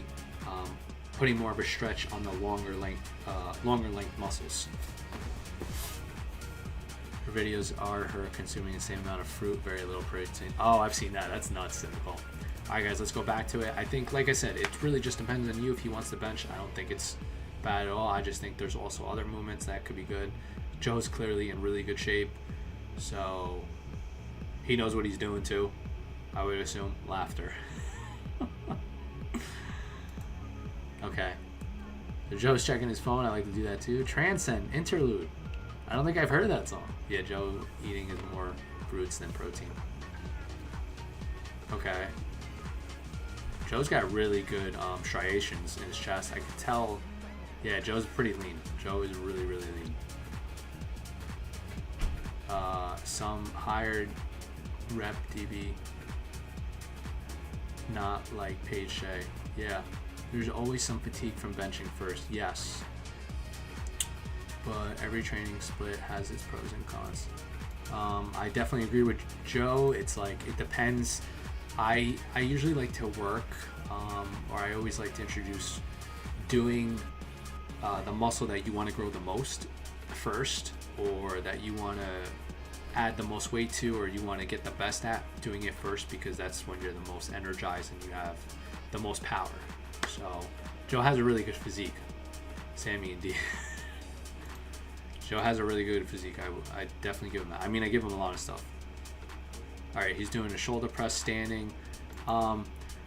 putting more of a stretch on the longer length muscles. Her videos are her consuming the same amount of fruit, very little protein. Oh, I've seen that. That's nuts, cynical. All right, guys, let's go back to it. I think, like I said, it really just depends on you if he wants to bench. I don't think it's bad at all. I just think there's also other movements that could be good. Joe's clearly in really good shape, so he knows what he's doing too. I would assume. Laughter. Okay. So Joe's checking his phone. I like to do that too. Transcend Interlude. I don't think I've heard of that song. Yeah, Joe eating is more fruits than protein. Okay. Joe's got really good striations in his chest. I can tell. Yeah, Joe's pretty lean. Joe is really, really lean. Some higher rep DB. Not like Paige Shea. Yeah. There's always some fatigue from benching first. Yes. But every training split has its pros and cons. I definitely agree with Joe. It's like, it depends. I usually like to work, or I always like to introduce doing the muscle that you want to grow the most first, or that you want to add the most weight to, or you want to get the best at doing it first, because that's when you're the most energized and you have the most power. So Joe has a really good physique. Sammy and D. Joe has a really good physique. I definitely give him that. I mean, I give him a lot of stuff. All right, he's doing a shoulder press standing.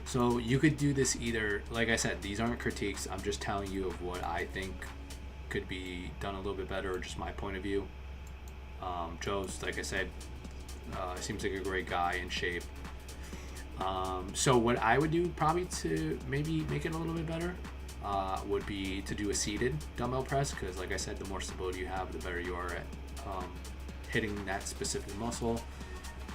So you could do this either, like I said, these aren't critiques. I'm just telling you of what I think could be done a little bit better, or just my point of view. Joe's, like I said, seems like a great guy, in shape. So what I would do probably to maybe make it a little bit better would be to do a seated dumbbell press, because like I said, the more stability you have, the better you are at hitting that specific muscle.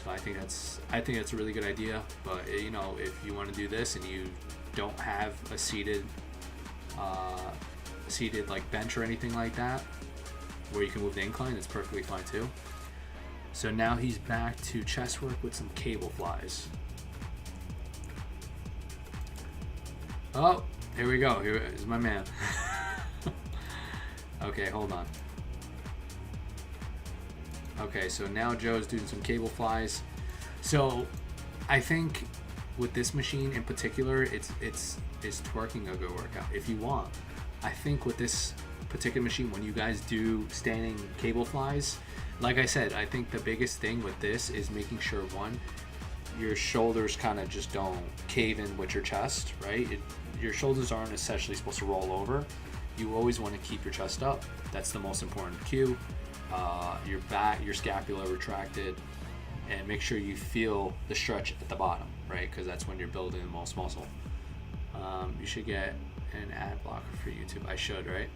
So I think that's a really good idea. But you know, if you want to do this and you don't have a seated like bench or anything like that, where you can move the incline, it's perfectly fine too. So now he's back to chest work with some cable flies. Oh, here we go. Here is my man. Okay, hold on. Okay, so now Joe's doing some cable flies. So I think with this machine in particular, it's twerking a good workout if you want. I think with this particular machine, when you guys do standing cable flies, like I said, I think the biggest thing with this is making sure, one, your shoulders kind of just don't cave in with your chest, right? Your shoulders aren't essentially supposed to roll over. You always want to keep your chest up. That's the most important cue. Your back, your scapula retracted, and make sure you feel the stretch at the bottom, right? Because that's when you're building the most muscle. You should get an ad blocker for YouTube. I should, right?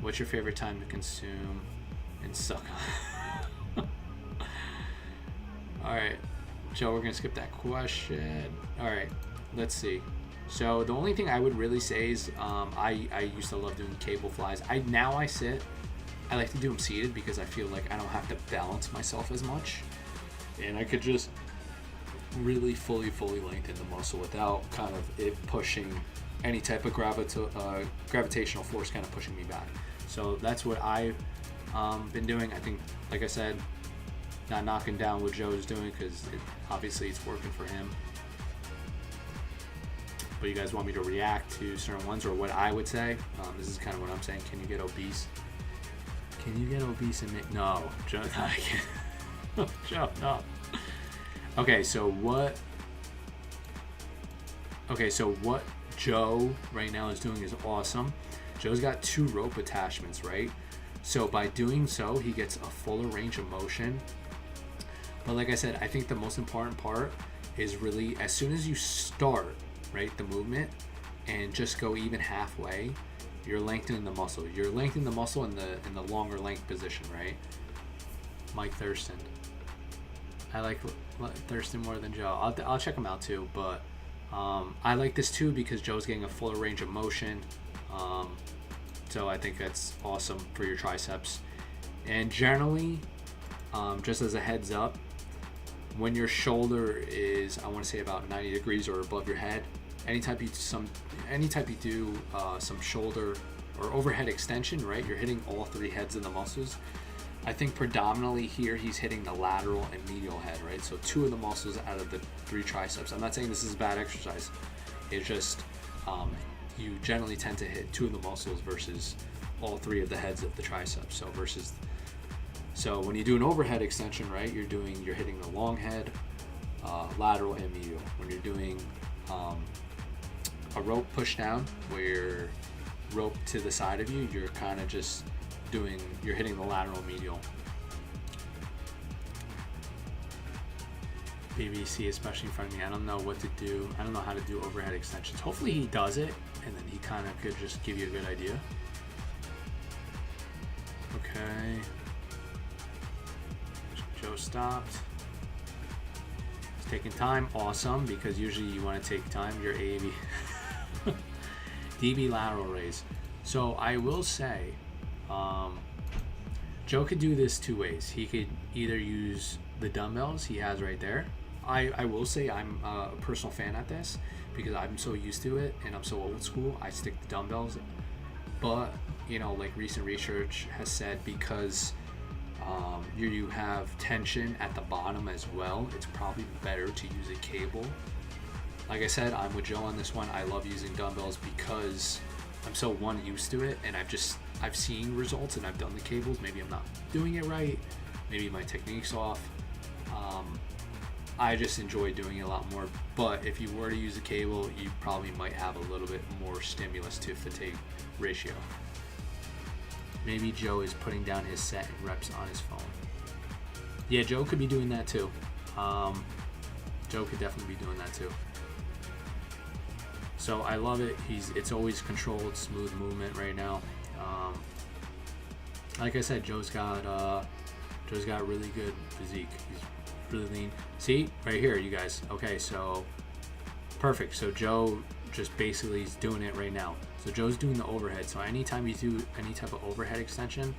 What's your favorite time to consume and suck on? All right, Joe, we're gonna skip that question. All right, let's see. So the only thing I would really say is I used to love doing cable flies. Now I sit. I like to do them seated because I feel like I don't have to balance myself as much, and I could just really fully lengthen the muscle without kind of it pushing any type of gravitational force kind of pushing me back. So that's what I've been doing. I think, like I said, not knocking down what Joe is doing, because obviously it's working for him. But you guys want me to react to certain ones, or what I would say? This is kind of what I'm saying. Can you get obese? Can you get obese and make... No, Joe, no, I can't. Joe, no. Okay, so what Joe right now is doing is awesome. Joe's got 2 rope attachments, right? So by doing so, he gets a fuller range of motion. But like I said, I think the most important part is really, as soon as you start, right, the movement, and just go even halfway, you're lengthening the muscle. You're lengthening the muscle in the longer length position, right? Mike Thurston. I like Thurston more than Joe. I'll check him out too, but I like this too because Joe's getting a fuller range of motion. So I think that's awesome for your triceps. And generally, just as a heads up, when your shoulder is, I want to say, about 90 degrees or above your head, anytime you do some shoulder or overhead extension, right, you're hitting all 3 heads of the muscles. I think predominantly here he's hitting the lateral and medial head, right? So 2 of the muscles out of the 3 triceps. I'm not saying this is a bad exercise. It's just you generally tend to hit 2 of the muscles versus all 3 of the heads of the triceps. So when you do an overhead extension, right, you're hitting the long head, lateral and medial. When you're doing a rope push down, where rope to the side of you, you're kind of just you're hitting the lateral medial. BBC, especially in front of me, I don't know what to do. I don't know how to do overhead extensions. Hopefully he does it, and then he kind of could just give you a good idea. Okay. Joe stopped. He's taking time. Awesome, because usually you want to take time. Your AAB. DB lateral raise. So I will say, Joe could do this 2 ways. He could either use the dumbbells he has right there. I will say I'm a personal fan at this because I'm so used to it and I'm so old school. I stick to dumbbells, but you know, like recent research has said, because you have tension at the bottom as well, it's probably better to use a cable. Like I said, I'm with Joe on this one. I love using dumbbells because I'm so used to it, and I've seen results, and I've done the cables. Maybe I'm not doing it right, maybe my technique's off. I just enjoy doing it a lot more. But if you were to use a cable, you probably might have a little bit more stimulus to fatigue ratio. Maybe Joe is putting down his set and reps on his phone. Yeah, Joe could be doing that too. Joe could definitely be doing that too. So I love it. It's always controlled, smooth movement right now. Like I said, Joe's got really good physique. He's really lean. See right here, you guys. Okay, so perfect. So Joe just basically is doing it right now. So Joe's doing the overhead. So anytime you do any type of overhead extension,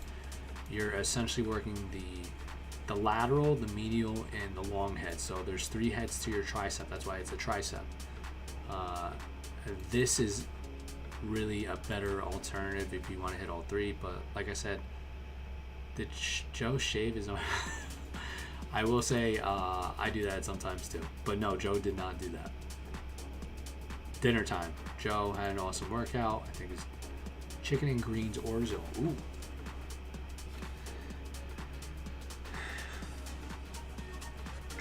you're essentially working the lateral, the medial, and the long head. So there's 3 heads to your tricep. That's why it's a tricep. This is really a better alternative if you want to hit all 3. But like I said, did Joe shave his own? I will say I do that sometimes too. But no, Joe did not do that. Dinner time. Joe had an awesome workout. I think it's chicken and greens orzo. Ooh.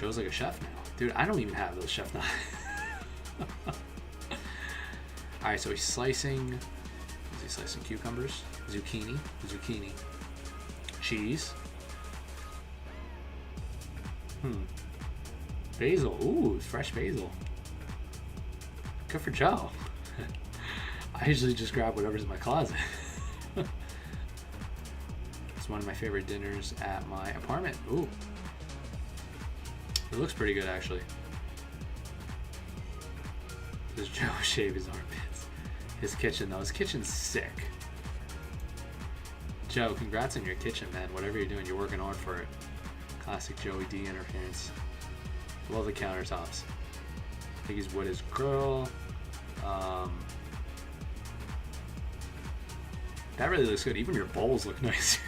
Joe's like a chef now. Dude, I don't even have those chef knives. Alright, so he's slicing. Is he slicing cucumbers? Zucchini. Cheese. Basil. Ooh, fresh basil. Good for Joe. I usually just grab whatever's in my closet. It's one of my favorite dinners at my apartment. Ooh. It looks pretty good, actually. Does Joe shave his armpits? His kitchen, though. His kitchen's sick. Joe, congrats on your kitchen, man. Whatever you're doing, you're working hard for it. Classic Joey D interference. Love the countertops. I think he's with his girl. That really looks good. Even your bowls look nice.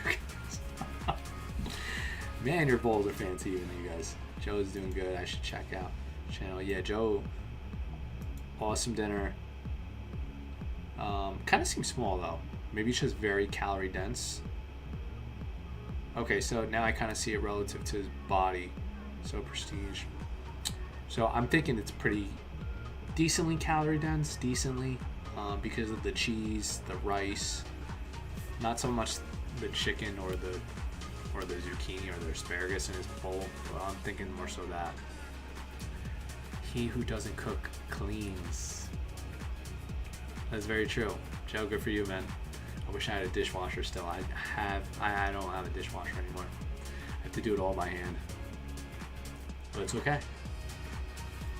Man, your bowls are fancy, even you guys. Joe's doing good. I should check out channel. Yeah, Joe. Awesome dinner. Kind of seems small though. Maybe it's just very calorie dense. Okay, so now I kind of see it relative to his body. So prestige. So I'm thinking it's pretty decently calorie dense, because of the cheese, the rice, not so much the chicken or the zucchini or the asparagus in his bowl. But I'm thinking more so that. He who doesn't cook cleans. That's very true. Joe, good for you, man. I wish I had a dishwasher still. I don't have a dishwasher anymore. I have to do it all by hand. But it's okay.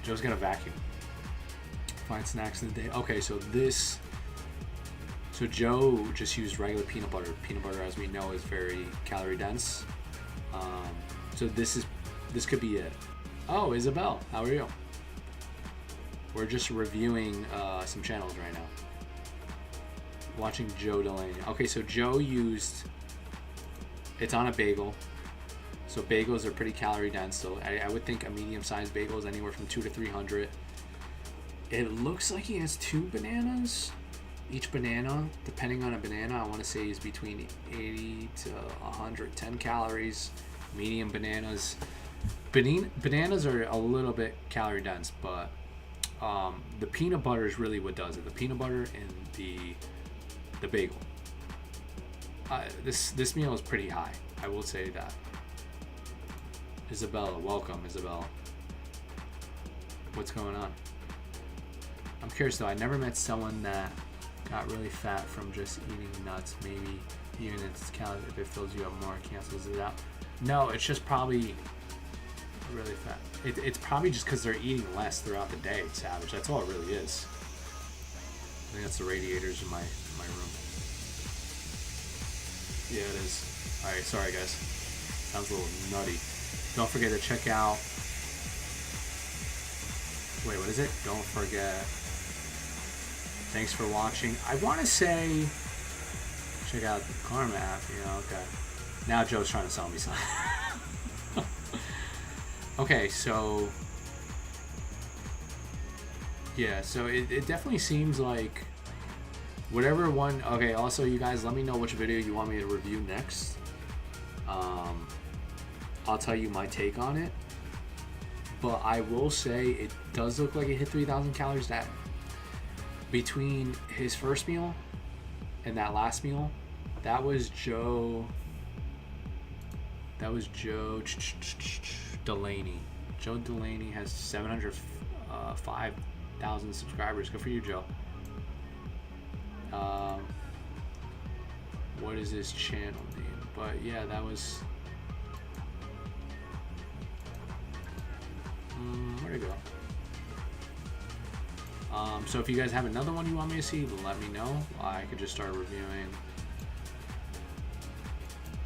Joe's gonna vacuum. Find snacks in the day. Okay, so Joe just used regular peanut butter. Peanut butter, as we know, is very calorie dense. So this could be it. Oh, Isabel, how are you? We're just reviewing some channels right now. Watching Joe Delaney. Okay, so Joe used It's on a bagel. So bagels are pretty calorie dense. So I would think a medium-sized bagel is anywhere from 200 to 300. It looks like he has 2 bananas. Each banana, depending on a banana, I want to say is between 80 to 110 calories. Medium bananas. Bananas are a little bit calorie dense, but the peanut butter is really what does it. The peanut butter and the bagel. This meal is pretty high. I will say that. Isabella, welcome, Isabella. What's going on? I'm curious though. I never met someone that got really fat from just eating nuts. Maybe even if it fills you up more, it cancels it out. No, it's just probably really fat. It's probably just because they're eating less throughout the day, Savage. That's all it really is. I think that's the radiators in my room. Yeah, it is. Alright, sorry guys. Sounds a little nutty. Don't forget to check out... Wait, what is it? Don't forget... Thanks for watching. I want to say... Check out the Karma app, you know, okay. Now Joe's trying to sell me something. Okay, so... Yeah, so it definitely seems like... Whatever one... Okay, also you guys, let me know which video you want me to review next. I'll tell you my take on it. But I will say it does look like it hit 3,000 calories. That between his first meal and that last meal, that was Joe Delaney. Joe Delaney has 705,000 subscribers. Good for you, Joe. What is his channel name? But yeah, that was... where'd it go? So if you guys have another one you want me to see, let me know. I could just start reviewing.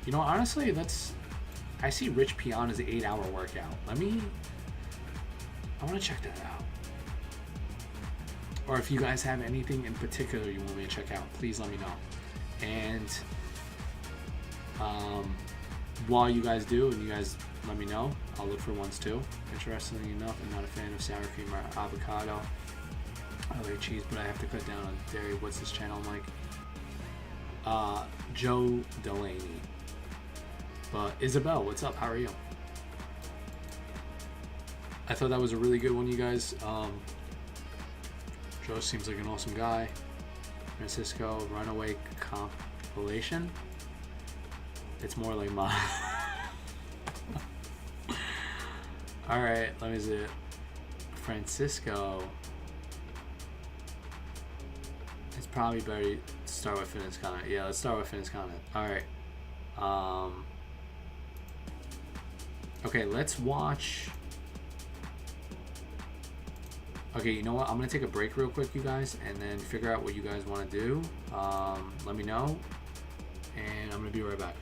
You know, honestly, I see Rich Piana's 8-hour workout. I want to check that out. Or if you guys have anything in particular you want me to check out, please let me know. And while you guys do, and you guys let me know, I'll look for ones too. Interestingly enough, I'm not a fan of sour cream or avocado. I like cheese, but I have to cut down on dairy. What's this channel, Mike? Joe Delaney. But Isabel, what's up? How are you? I thought that was a really good one, you guys. Joe seems like an awesome guy. Francisco, Runaway compilation. It's more like mine. Alright, let me see it. Francisco. It's probably better to start with fitness content. Yeah, let's start with fitness content. Alright. Okay, let's watch. Okay, you know what? I'm going to take a break real quick, you guys, and then figure out what you guys want to do. Let me know, and I'm going to be right back.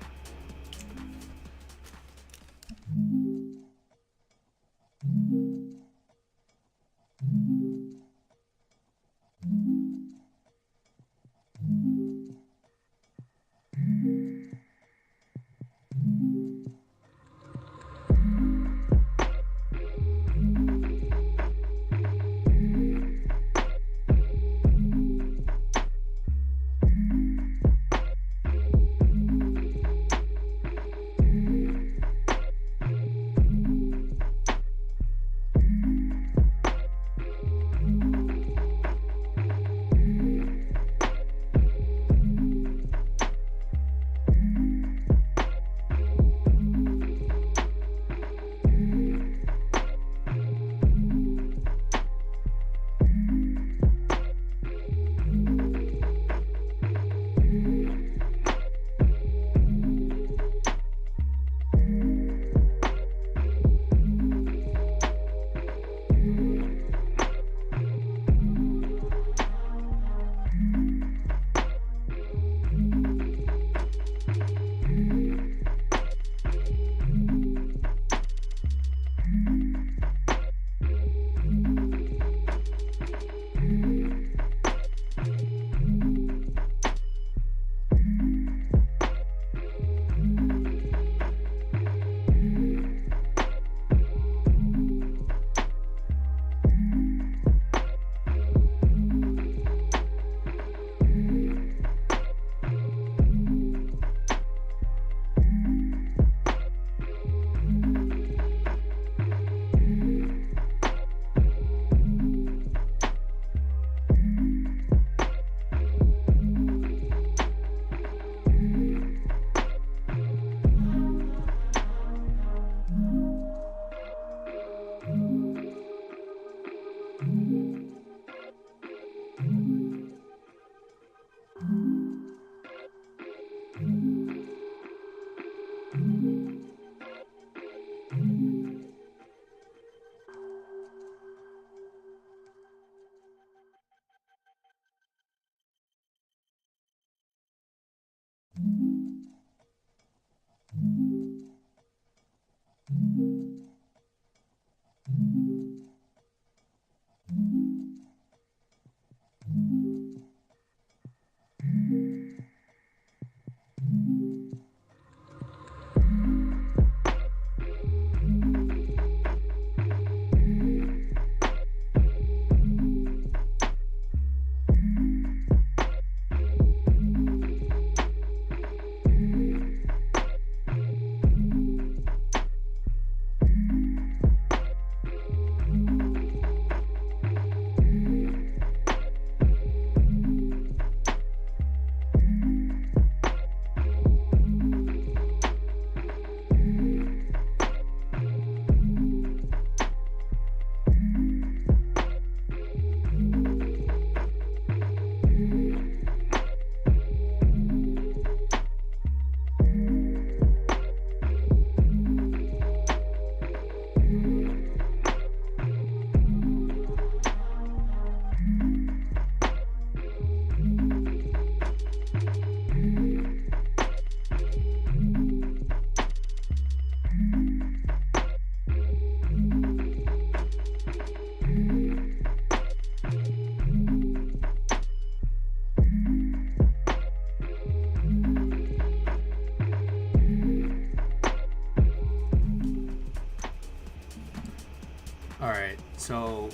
Alright, so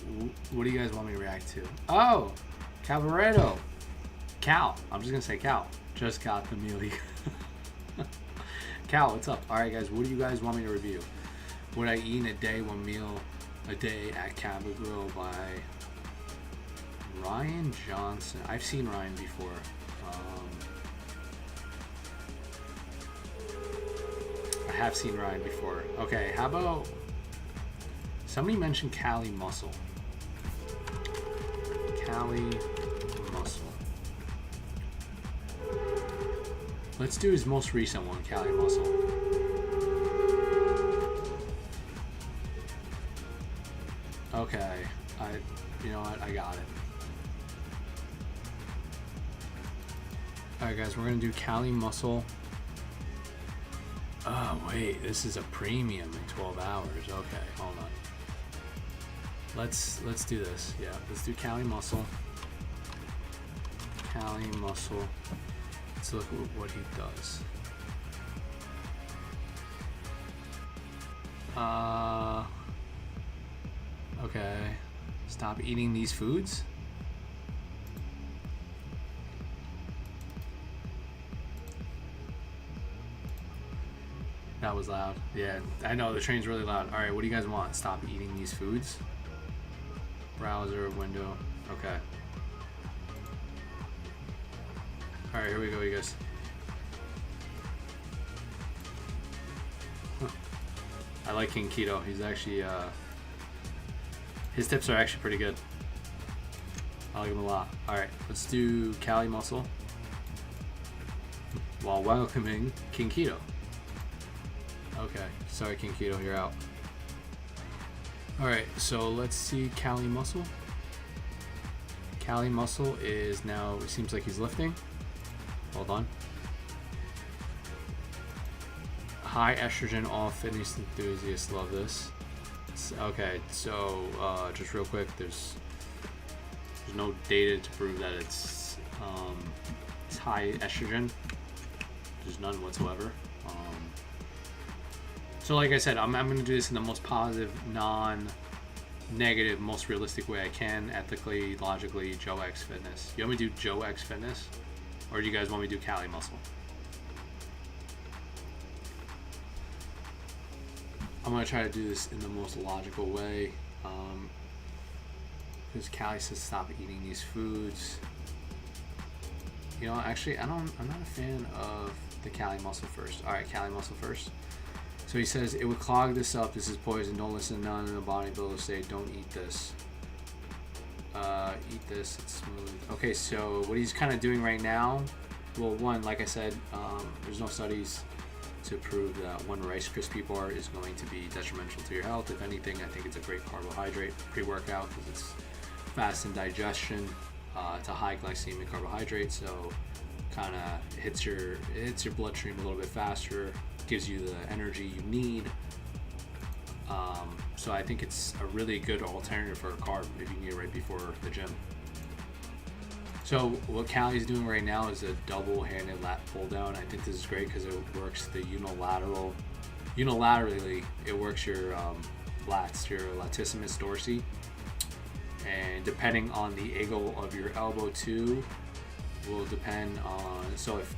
what do you guys want me to react to? Oh, Cabaretto. Cal. I'm just going to say Cal. Just Cal Camille. Cal, what's up? Alright, guys, what do you guys want me to review? Would I eat in a day, one meal a day at Cabba Grill by Ryan Johnson? I've seen Ryan before. I have seen Ryan before. Okay, how about... Somebody mentioned Cali Muscle. Cali Muscle. Let's do his most recent one, Cali Muscle. Okay, you know what? I got it. Alright, guys, we're gonna do Cali Muscle. Oh wait, this is a premium in 12 hours. Okay, hold on. Let's do this. Yeah, let's do Cali Muscle. Cali Muscle. Let's look at what he does. Okay. Stop eating these foods. That was loud. Yeah, I know the train's really loud. All right, what do you guys want? Stop eating these foods. Browser window. Okay. All right, here we go, you guys. Huh. I like King Keto. He's actually his tips are actually pretty good. I like him a lot. All right, let's do Cali Muscle while welcoming King Keto. Okay, sorry King Keto, you're out. Alright, so let's see Cali Muscle. Cali Muscle is now, it seems like he's lifting. Hold on. High estrogen, all fitness enthusiasts love this. Okay, so just real quick, there's no data to prove that it's high estrogen. There's none whatsoever. So like I said, I'm going to do this in the most positive, non-negative, most realistic way I can, ethically, logically, Joe X Fitness. You want me to do Joe X Fitness? Or do you guys want me to do Cali Muscle? I'm going to try to do this in the most logical way. Because Cali says stop eating these foods. You know, actually, I'm not a fan of the Cali Muscle first. Alright, Cali Muscle first. So he says, it would clog this up. This is poison. Don't listen to none of the bodybuilders say, don't eat this. Eat this. It's smooth. Okay, so what he's kind of doing right now, well, one, like I said, there's no studies to prove that one Rice Krispie bar is going to be detrimental to your health. If anything, I think it's a great carbohydrate pre-workout because it's fast in digestion. It's a high glycemic carbohydrate, so kind of hits your bloodstream a little bit faster. Gives you the energy you need. So I think it's a really good alternative for a carb if you need it right before the gym. So what Callie's doing right now is a double-handed lat pull down. I think this is great because it works the unilaterally. It works your lats, your latissimus dorsi, and depending on the angle of your elbow too, will depend on. So if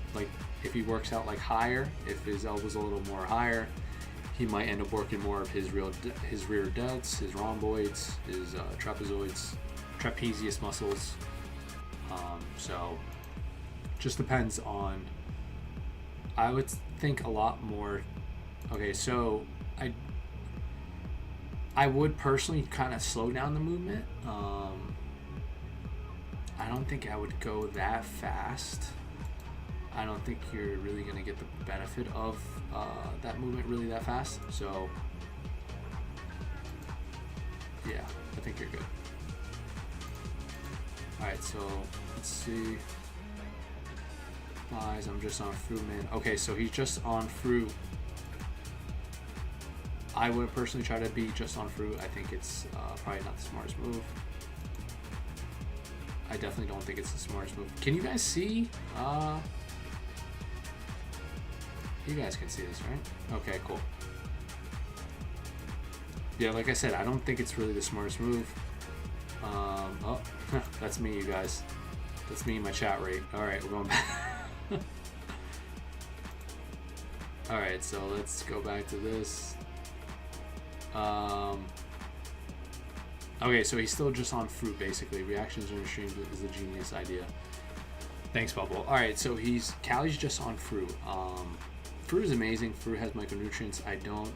he works out like higher, if his elbow's a little more higher, he might end up working more of his rear delts, his rhomboids, his trapezoids, trapezius muscles. So just depends on, I would think a lot more. Okay, so I would personally kind of slow down the movement. I don't think I would go that fast. I don't think you're really going to get the benefit of that movement really that fast. So yeah, I think you're good. Alright, so let's see. Thighs, I'm just on fruit, man. Okay, so he's just on fruit. I would personally try to be just on fruit. I think it's probably not the smartest move. I definitely don't think it's the smartest move. Can you guys see? You guys can see this, right? Okay, cool. Yeah, like I said, I don't think it's really the smartest move. Oh, that's me, you guys. That's me in my chat rate. Alright, we're going back. Alright, so let's go back to this. Okay, so he's still just on fruit, basically. Reactions are extreme is the genius idea. Thanks, Bubble. Alright, so Callie's just on fruit. Fruit is amazing. Fruit has micronutrients. I don't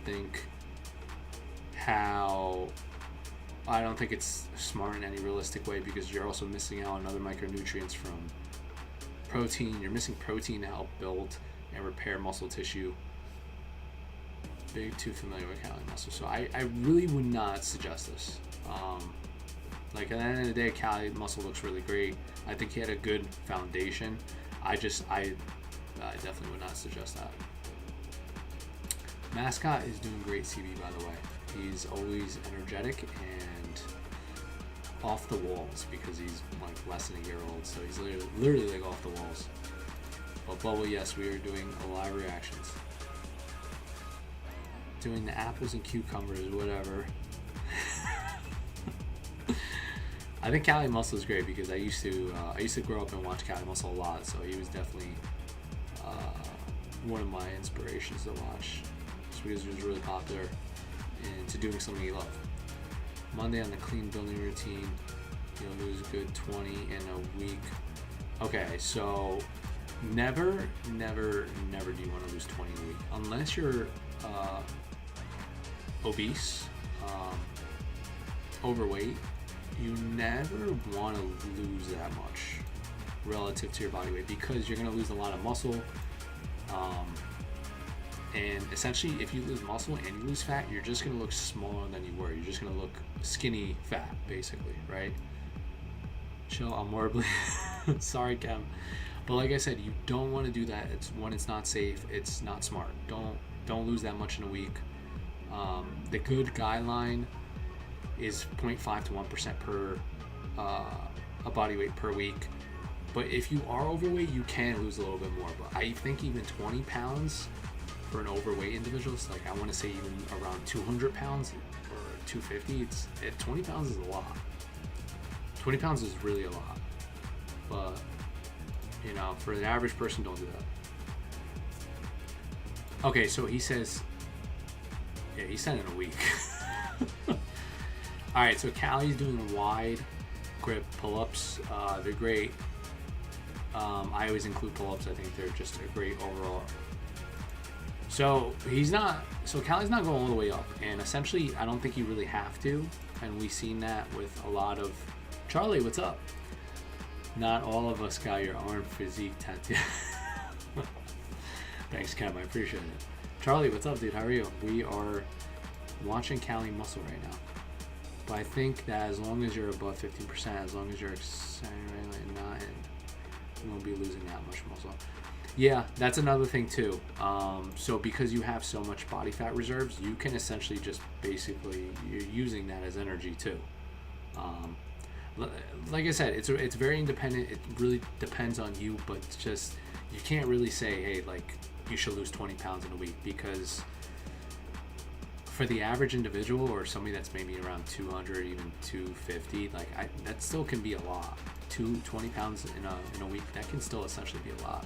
think it's smart in any realistic way, because you're also missing out on other micronutrients from protein. You're missing protein to help build and repair muscle tissue. Too familiar with Cali muscle, so I really would not suggest this. Like at the end of the day, Cali muscle looks really great. I think he had a good foundation. I definitely would not suggest that. Mascot is doing great, CB, by the way. He's always energetic and off the walls because he's like less than a year old, so he's literally like off the walls. But Bubble, yes, we are doing a lot of reactions. Doing the apples and cucumbers, whatever. I think Cali Muscle is great because I used to grow up and watch Cali Muscle a lot, so he was definitely one of my inspirations to watch, just because he was really popular into doing something he loved. Monday on the clean building routine, you'll lose a good 20 in a week. Okay, so never do you want to lose 20 a week unless you're obese, overweight. You never want to lose that much relative to your body weight, because you're going to lose a lot of muscle, and essentially if you lose muscle and you lose fat, you're just going to look smaller than you were. You're just going to look skinny fat, basically, right? Chill, I'm horribly sorry, Cam, but like I said, you don't want to do that. It's not safe, it's not smart. Don't lose that much in a week. The good guideline is 0.5 to 1% per a body weight per week. But if you are overweight, you can lose a little bit more. But I think even 20 pounds for an overweight individual, it's like I want to say even around 200 pounds or 250. 20 pounds is a lot. 20 pounds is really a lot. But you know, for the average person, don't do that. Okay, so he says, yeah, he said in a week. All right, so Callie's doing wide grip pull-ups. They're great. I always include pull-ups. I think they're just a great overall. So Callie's not going all the way up, and essentially I don't think you really have to, and we've seen that with a lot of. Charlie, what's up? Not all of us got your arm physique tattoo. Thanks, Cam, I appreciate it. Charlie, what's up, dude? How are you? We are watching Cali Muscle right now. But I think that as long as you're above 15%, as long as you're not in, you won't be losing that much muscle. Yeah, that's another thing too. So because you have so much body fat reserves, you can essentially just basically, you're using that as energy too. Um, like I said, it's very independent. It really depends on you, but it's just, you can't really say, hey, like, you should lose 20 pounds in a week, because for the average individual, or somebody that's maybe around 200, even 250, like, that still can be a lot. 20 pounds in a week, that can still essentially be a lot.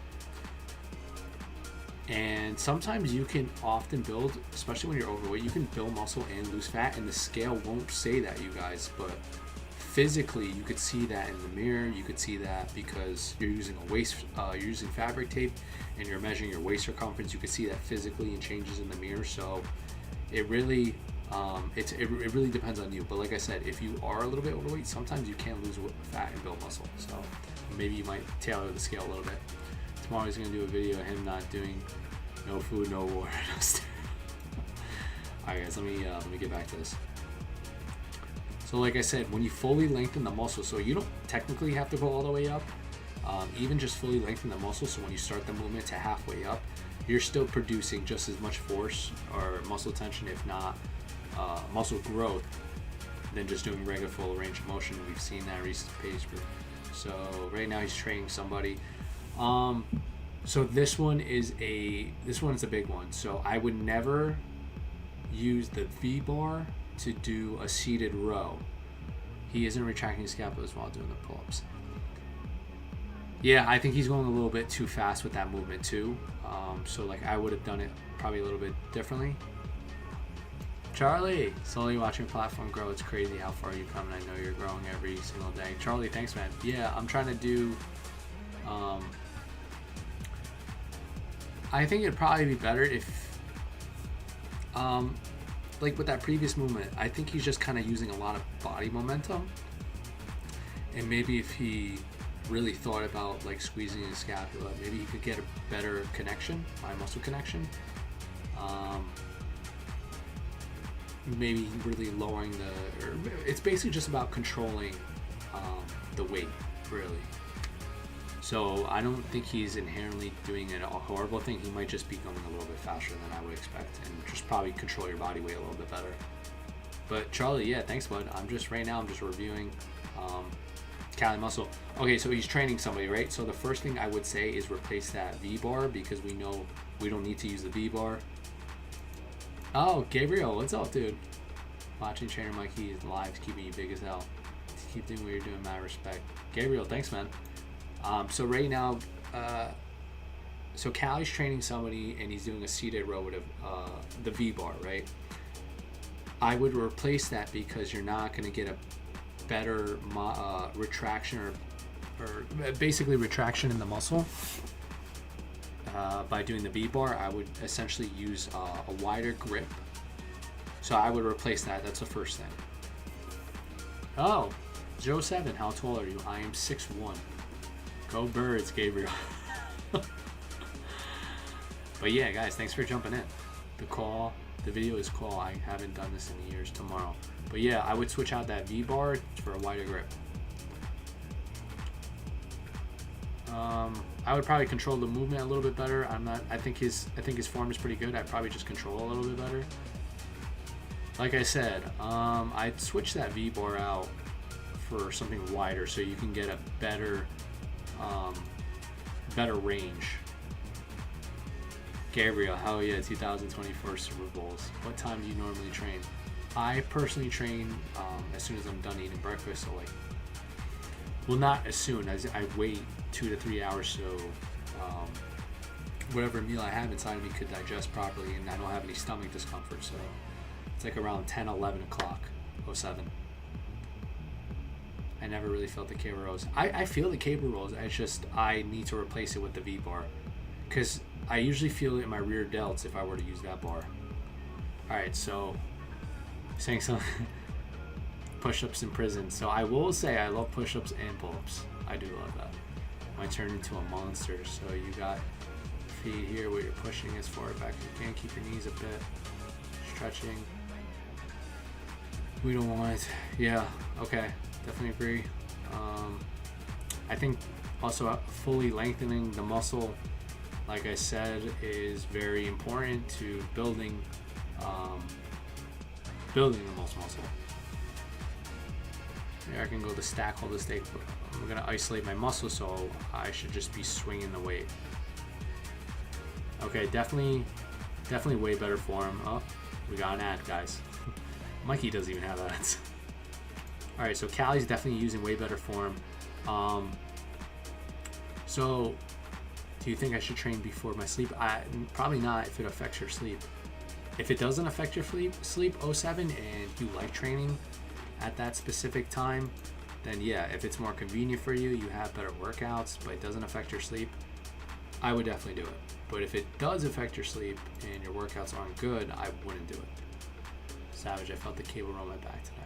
And sometimes you can often build, especially when you're overweight, you can build muscle and lose fat, and the scale won't say that, you guys, but physically you could see that in the mirror. You could see that because you're using you're using fabric tape and you're measuring your waist circumference. You could see that physically in changes in the mirror. So it really it really depends on you. But like I said, if you are a little bit overweight, sometimes you can lose fat and build muscle. So maybe you might tailor the scale a little bit. Tomorrow he's gonna do a video of him not doing no food, no water, no steroids. Alright guys, let me get back to this. So like I said, when you fully lengthen the muscle, so you don't technically have to go all the way up, even just fully lengthen the muscle, so when you start the movement to halfway up, you're still producing just as much force or muscle tension, if not muscle growth, than just doing regular full range of motion. We've seen that Reese's page group. So right now he's training somebody. So this one is a big one. So I would never use the V-bar to do a seated row. He isn't retracting his scapulas while doing the pull-ups. Yeah, I think he's going a little bit too fast with that movement too. So like I would have done it probably a little bit differently. Charlie, slowly watching your platform grow. It's crazy how far you've come, and I know you're growing every single day. Charlie, thanks man. Yeah, I'm trying to do, I think it'd probably be better if, like with that previous movement, I think he's just kind of using a lot of body momentum, and maybe if he really thought about like squeezing his scapula, maybe he could get a better connection, eye muscle connection. Maybe really lowering it's basically just about controlling the weight, really. So I don't think he's inherently doing a horrible thing. He might just be going a little bit faster than I would expect, and just probably control your body weight a little bit better. But Charlie, yeah, thanks bud. Right now I'm just reviewing Cali muscle. Okay, so he's training somebody, right? So the first thing I would say is replace that V-bar, because we know we don't need to use the V-bar. Oh, Gabriel, what's up, dude? Watching Trainer Mikey live is keeping you big as hell. Keep doing what you're doing, my respect. Gabriel, thanks, man. So right now, so Callie's training somebody, and he's doing a seated row with the V-bar, right? I would replace that, because you're not going to get a better retraction or basically retraction in the muscle. By doing the V-bar, I would essentially use a wider grip. So I would replace that. That's the first thing. Oh, 07, how tall are you? I am 6'1". Go Birds, Gabriel. But yeah, guys, thanks for jumping in. The video is cool. I haven't done this in years. Tomorrow. But yeah, I would switch out that V-bar for a wider grip. I would probably control the movement a little bit better. I think his form is pretty good. I'd probably just control a little bit better. Like I said, I'd switch that V-bar out for something wider, so you can get a better range. Gabriel, hell yeah, 2024 Super Bowls. What time do you normally train? I personally train as soon as I'm done eating breakfast. So like, well, not as soon as I wait 2 to 3 hours, so whatever meal I have inside of me could digest properly, and I don't have any stomach discomfort. So it's like around 10, 11 o'clock, 07. I never really felt the cable rolls. I feel the cable rolls. It's just I need to replace it with the V-bar, because I usually feel it in my rear delts if I were to use that bar. Alright, so saying something. Push-ups in prison. So I will say I love push-ups and pull-ups. I do love that. Might turn into a monster. So you got feet here where you're pushing as far back as you can. Keep your knees a bit. Stretching. We don't want it. Yeah, okay. Definitely agree. I think also fully lengthening the muscle like I said, is very important to building the most muscle. Here I can go to stack, hold the stake, but I'm gonna isolate my muscle, so I should just be swinging the weight. Okay, definitely way better form. Oh, we got an ad, guys. Mikey doesn't even have ads. All right, so Callie's definitely using way better form. So do you think I should train before my sleep? Probably not if it affects your sleep. If it doesn't affect your sleep 07 and you like training at that specific time, then yeah, if it's more convenient for you, you have better workouts, but it doesn't affect your sleep, I would definitely do it. But if it does affect your sleep and your workouts aren't good, I wouldn't do it. Savage, I felt the cable roll my back today.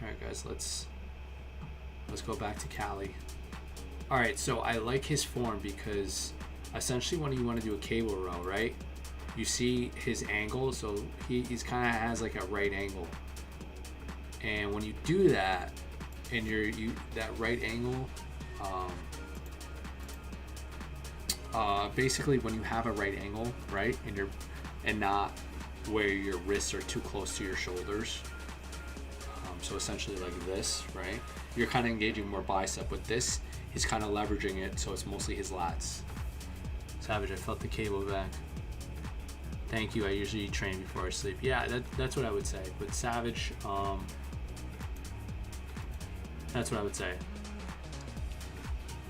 All right, guys, let's go back to Callie. All right, so I like his form because essentially when you want to do a cable row, right? You see his angle, so he's kind of has like a right angle. And when you do that, and that right angle, basically when you have a right angle, right, and not where your wrists are too close to your shoulders, so essentially like this, right, you're kind of engaging more bicep. With this, he's kind of leveraging it, so it's mostly his lats. Savage, I felt the cable back. Thank you. I usually train before I sleep. Yeah, that's what I would say. But Savage, that's what I would say.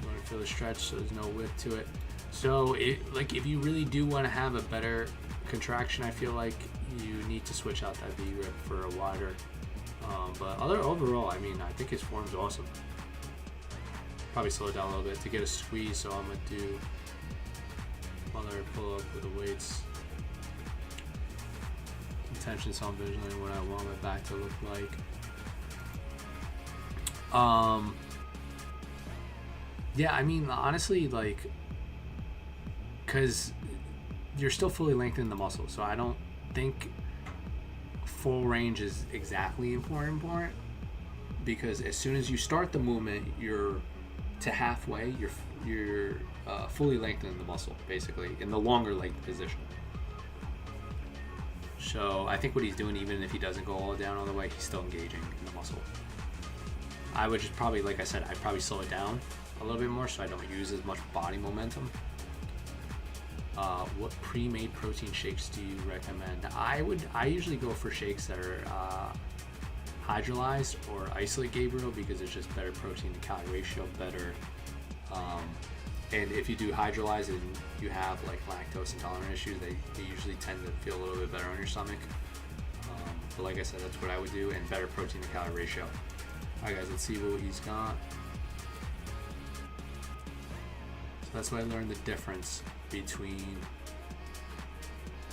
You want to feel the stretch, so there's no whip to it. So, if you really do want to have a better contraction, I feel like you need to switch out that V-grip for a wider. But overall, I mean, I think his form's awesome. Probably slow it down a little bit to get a squeeze, so I'm going to do another pull-up with the weights. Attention, so I'm visualizing what I want my back to look like. Yeah, I mean, honestly, like, because you're still fully lengthening the muscle, so I don't think full range is exactly important, because as soon as you start the movement, you're to halfway, you're fully lengthening the muscle, basically, in the longer length position. So I think what he's doing, even if he doesn't go all down all the way, he's still engaging in the muscle. I would just probably, like I said, I'd probably slow it down a little bit more so I don't use as much body momentum. What pre-made protein shakes do you recommend? I usually go for shakes that are hydrolyzed or isolate Gabriel, because it's just better protein to calorie ratio, better. And if you do hydrolyze and you have like lactose intolerant issues, they usually tend to feel a little bit better on your stomach. But like I said, that's what I would do, and better protein to calorie ratio. All right, guys, let's see what he's got. So that's why I learned the difference between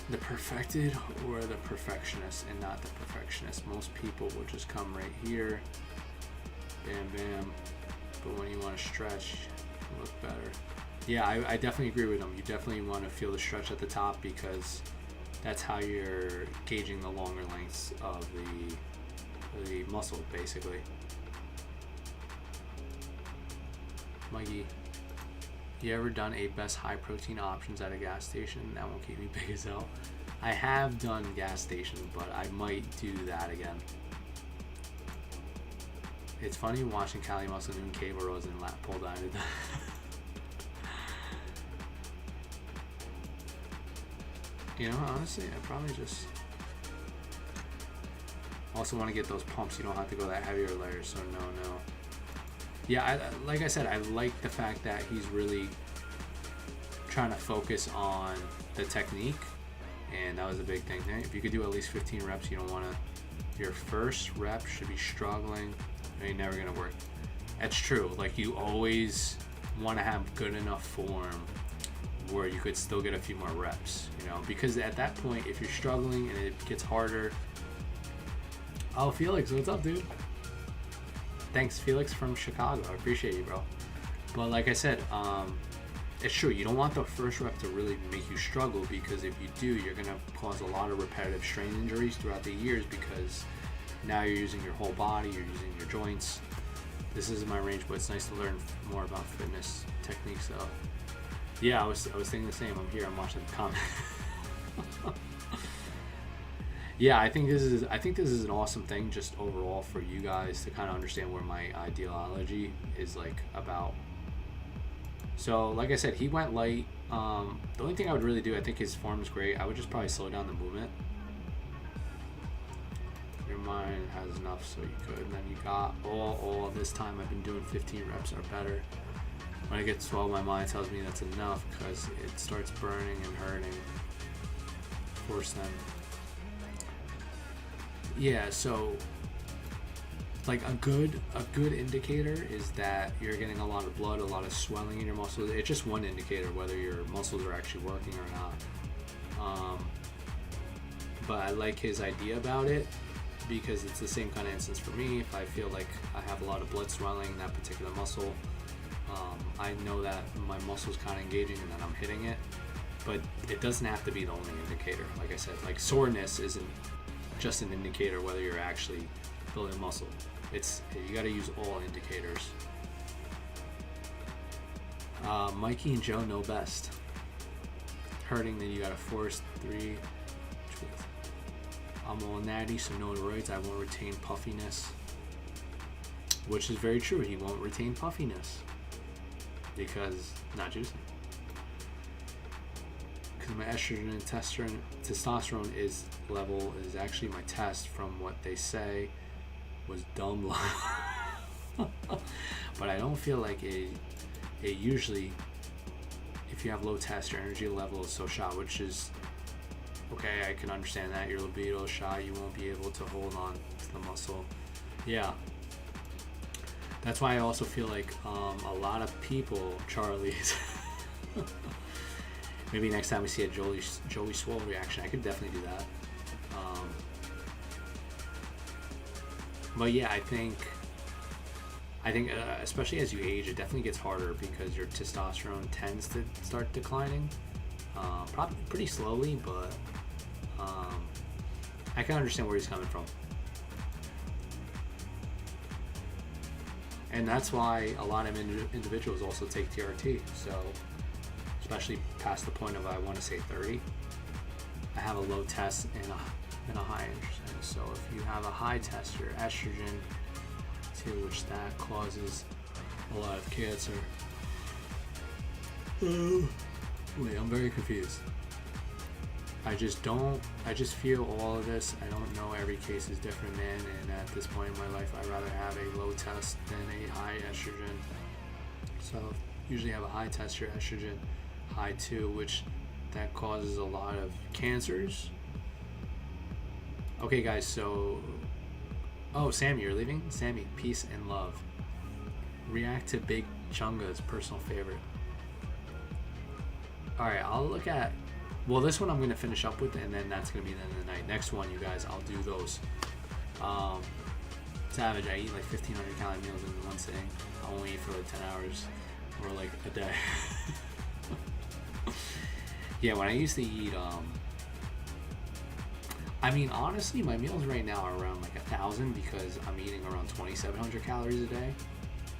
the perfected or the perfectionist, and not the perfectionist. Most people will just come right here, bam, bam. But when you want to stretch, it'll look better. Yeah, I definitely agree with him. You definitely want to feel the stretch at the top, because that's how you're gauging the longer lengths of the muscle, basically. Mikey, you ever done a best high protein options at a gas station? That won't keep me big as hell. I have done gas stations, but I might do that again. It's funny watching Callie Muscle doing cable rows and lat pull down. You know, honestly, I probably just also want to get those pumps. You don't have to go that heavier layers, so no. Yeah, like I said, I like the fact that he's really trying to focus on the technique, and that was a big thing. If you could do at least 15 reps, you don't want to. Your first rep should be struggling, and you're never gonna work. That's true. Like, you always want to have good enough form where you could still get a few more reps, you know, because at that point, if you're struggling and it gets harder. Oh, Felix, what's up, dude? Thanks, Felix from Chicago. I appreciate you, bro. But like I said, it's true. You don't want the first rep to really make you struggle, because if you do, you're going to cause a lot of repetitive strain injuries throughout the years, because now you're using your whole body, you're using your joints. This isn't my range, but it's nice to learn more about fitness techniques, though. Yeah, I was thinking the same. I'm here. I'm watching the comment. Yeah, I think this is an awesome thing just overall for you guys to kind of understand where my ideology is like about. So like I said, he went light. The only thing I would really do, I think his form is great. I would just probably slow down the movement. Your mind has enough, so you could. And then you got all this time I've been doing 15 reps or better. When I get to 12, my mind tells me that's enough because it starts burning and hurting. Force them. Yeah, so like a good indicator is that you're getting a lot of blood, a lot of swelling in your muscles. It's just one indicator whether your muscles are actually working or not. But I like his idea about it because it's the same kind of instance for me. If I feel like I have a lot of blood swelling in that particular muscle, I know that my muscle's kind of engaging and that I'm hitting it. But it doesn't have to be the only indicator. Like I said, like soreness isn't just an indicator whether you're actually building muscle. You got to use all indicators. Mikey and Joe know best. Hurting, then you got to force 3. I'm all natty, so no roids. I won't retain puffiness, which is very true. He won't retain puffiness because not juicing. Because my estrogen and testosterone is actually my test from what they say was dumb low. But I don't feel like it usually, if you have low test, your energy level is so shot, which is okay. I can understand that your libido is shot, you won't be able to hold on to the muscle. Yeah, that's why I also feel like a lot of people, Charlie's. Maybe next time we see a Joey Swole reaction, I could definitely do that. But yeah, I think especially as you age, it definitely gets harder because your testosterone tends to start declining, probably pretty slowly. But I can understand where he's coming from, and that's why a lot of individuals also take TRT. So. Especially past the point of I want to say 30, I have a low test and a high estrogen. So if you have a high test, your estrogen too, which that causes a lot of cancer. Wait, I'm very confused. I just feel all of this. I don't know, every case is different, man, and at this point in my life, I'd rather have a low test than a high estrogen. So usually have a high test, your estrogen high too, which that causes a lot of cancers. Okay guys, so Sammy, you're leaving? Sammy, peace and love. React to Big Chunga's personal favorite. Alright, I'll look at, well, this one I'm going to finish up with, and then that's going to be the end of the night. Next one, you guys, I'll do those. Savage, I eat like 1,500 calorie meals in one sitting. I only eat for like 10 hours or like a day. Yeah, when I used to eat, I mean, honestly, my meals right now are around like 1,000 because I'm eating around 2,700 calories a day,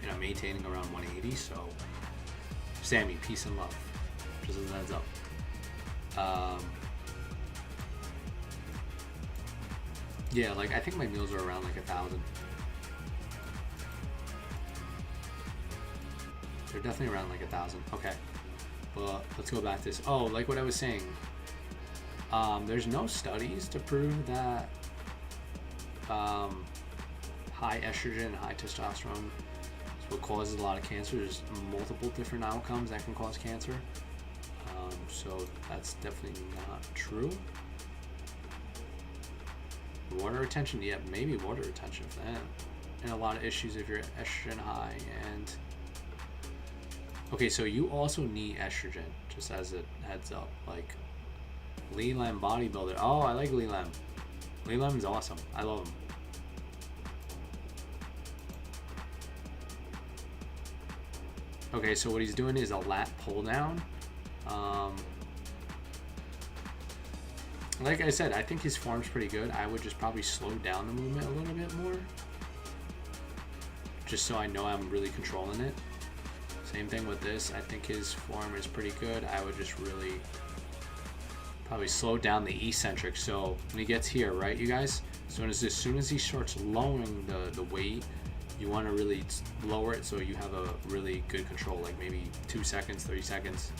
and I'm maintaining around 180. So, Sammy, peace and love. Just as a heads up. Yeah, like I think my meals are around like 1,000. They're definitely around like 1,000. Okay. But let's go back to this. Oh, like what I was saying. There's no studies to prove that high estrogen and high testosterone is what causes a lot of cancer. There's multiple different outcomes that can cause cancer. So that's definitely not true. Water retention, yeah, maybe water retention for that. And a lot of issues if you're estrogen high. And okay, so you also need estrogen, just as a heads up. Like Lee Lam bodybuilder. Oh, I like Lee Lam. Lee Lam is awesome. I love him. Okay, so what he's doing is a lat pull down. Like I said, I think his form's pretty good. I would just probably slow down the movement a little bit more, just so I know I'm really controlling it. Same thing with this. I think his form is pretty good. I would just really probably slow down the eccentric. So when he gets here, right, you guys, as soon as he starts lowering the weight, you want to really lower it so you have a really good control, like maybe 2 seconds, 30 seconds.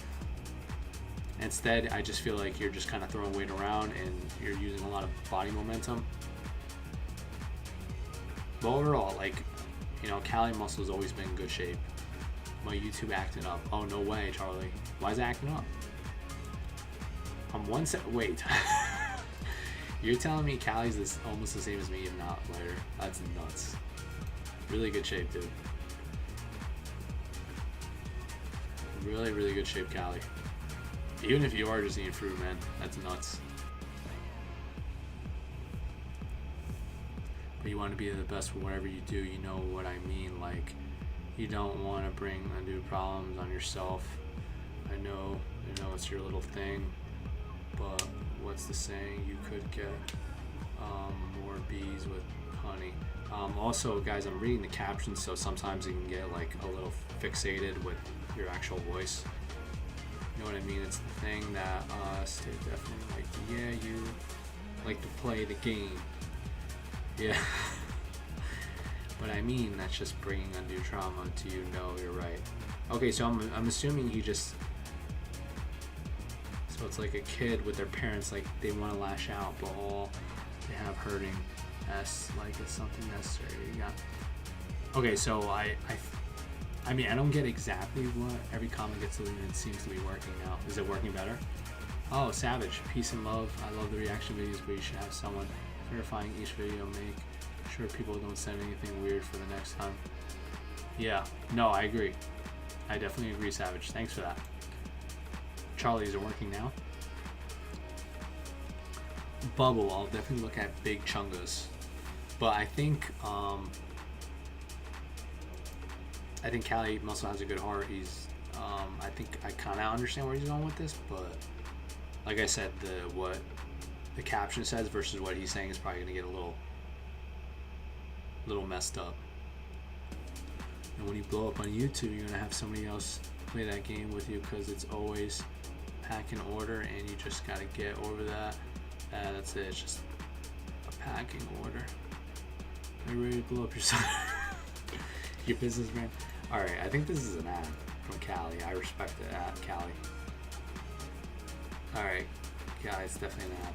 Instead, I just feel like you're just kind of throwing weight around and you're using a lot of body momentum. But overall, like, you know, Cali muscle's always been in good shape. My YouTube acting up. Oh, no way, Charlie. Why is it acting up? I'm one set. Wait. You're telling me Cali's almost the same as me, if not lighter? That's nuts. Really good shape, dude. Really, really good shape, Cali. Even if you are just eating fruit, man, that's nuts. But you want to be the best for whatever you do, you know what I mean. Like, you don't want to bring undue problems on yourself. I know it's your little thing, but what's the saying? You could get more bees with honey. Also, guys, I'm reading the captions, so sometimes you can get like a little fixated with your actual voice. You know what I mean? It's the thing that Steve definitely like. Yeah, you like to play the game. Yeah. But I mean, that's just bringing undue trauma to you. No, you're right. Okay, so I'm assuming he just. So it's like a kid with their parents, like they want to lash out, but all they have hurting. That's like it's something necessary. Yeah. Okay, so I mean, I don't get exactly what every comment gets deleted. It seems to be working now. Is it working better? Oh, Savage, peace and love. I love the reaction videos, but you should have someone verifying each video. Make sure people don't send anything weird for the next time. Yeah, no, I agree. I definitely agree, Savage. Thanks for that. Charlie, is it working now? Bubble, I'll definitely look at big chungas. But I think Cali Muscle has a good heart. He's I think I kind of understand where he's going with this, but like I said, what the caption says versus what he's saying is probably gonna get a little messed up. And when you blow up on YouTube, you're gonna have somebody else play that game with you because it's always pack in order, and you just gotta get over that. That's it. It's just a packing order. Are you ready to blow up your businessman? All right, I think this is an ad from Cali. I respect it, ad Cali. All right, yeah, it's definitely an ad.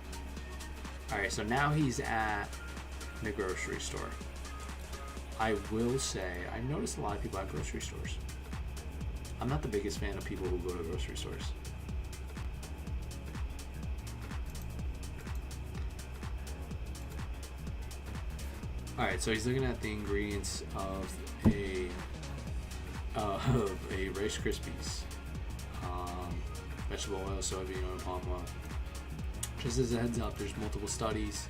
All right, so now he's at the grocery store. I will say, I've noticed a lot of people at grocery stores. I'm not the biggest fan of people who go to grocery stores. Alright, so he's looking at the ingredients of a Rice Krispies, vegetable oil, soybean oil, palm oil. Just as a heads up, there's multiple studies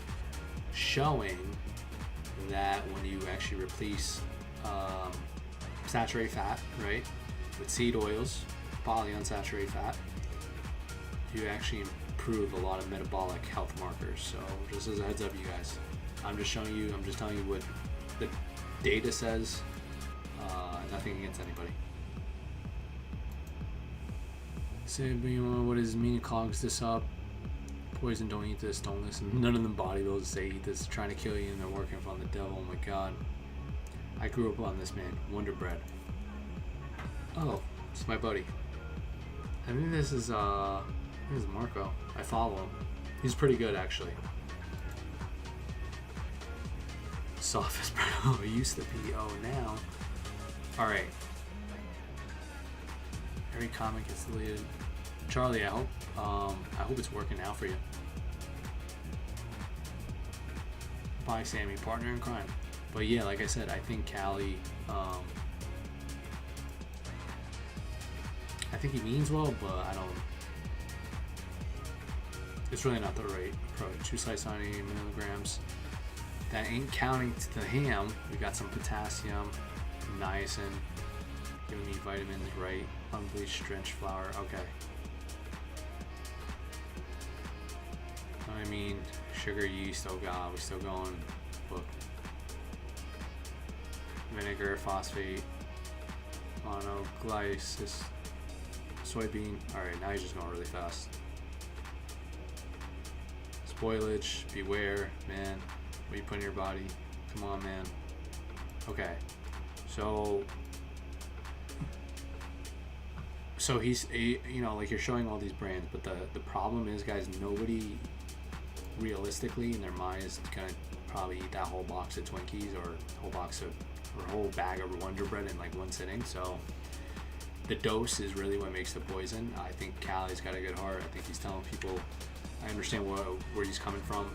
showing that when you actually replace saturated fat, right, with seed oils, polyunsaturated fat, you actually improve a lot of metabolic health markers. So just as a heads up, you guys. I'm just telling you what the data says, nothing against anybody. Say, what is mean? Clogs this up. Poison, don't eat this, don't listen. None of them bodybuilders say eat this, trying to kill you, and they're working from the devil. Oh my god. I grew up on this, man. Wonder Bread. Oh, it's my buddy. I think this is Marco. I follow him. He's pretty good, actually. Softest bread. Oh, it used to be. Oh, now. Alright. Every comment gets deleted. Charlie, I hope it's working out for you. Bye, Sammy, partner in crime. But yeah, like I said, I think Cali, I think he means well, but I don't. It's really not the right approach. 2 slices on 80 milligrams. That ain't counting to the ham. We got some potassium, niacin, giving me vitamins, right? Unbleached drenched flour. Okay. I mean, sugar, yeast. Oh god, we still going. Look. Vinegar, phosphate. monoglycis, soybean. All right, now he's just going really fast. Spoilage, beware, man. What you put in your body? Come on, man. Okay, so he's, you know, like you're showing all these brands, but the problem is, guys, nobody realistically in their mind is gonna probably eat that whole box of Twinkies or a whole bag of Wonder Bread in like one sitting. So the dose is really what makes the poison. I think Callie's got a good heart. I think he's telling people, I understand where he's coming from,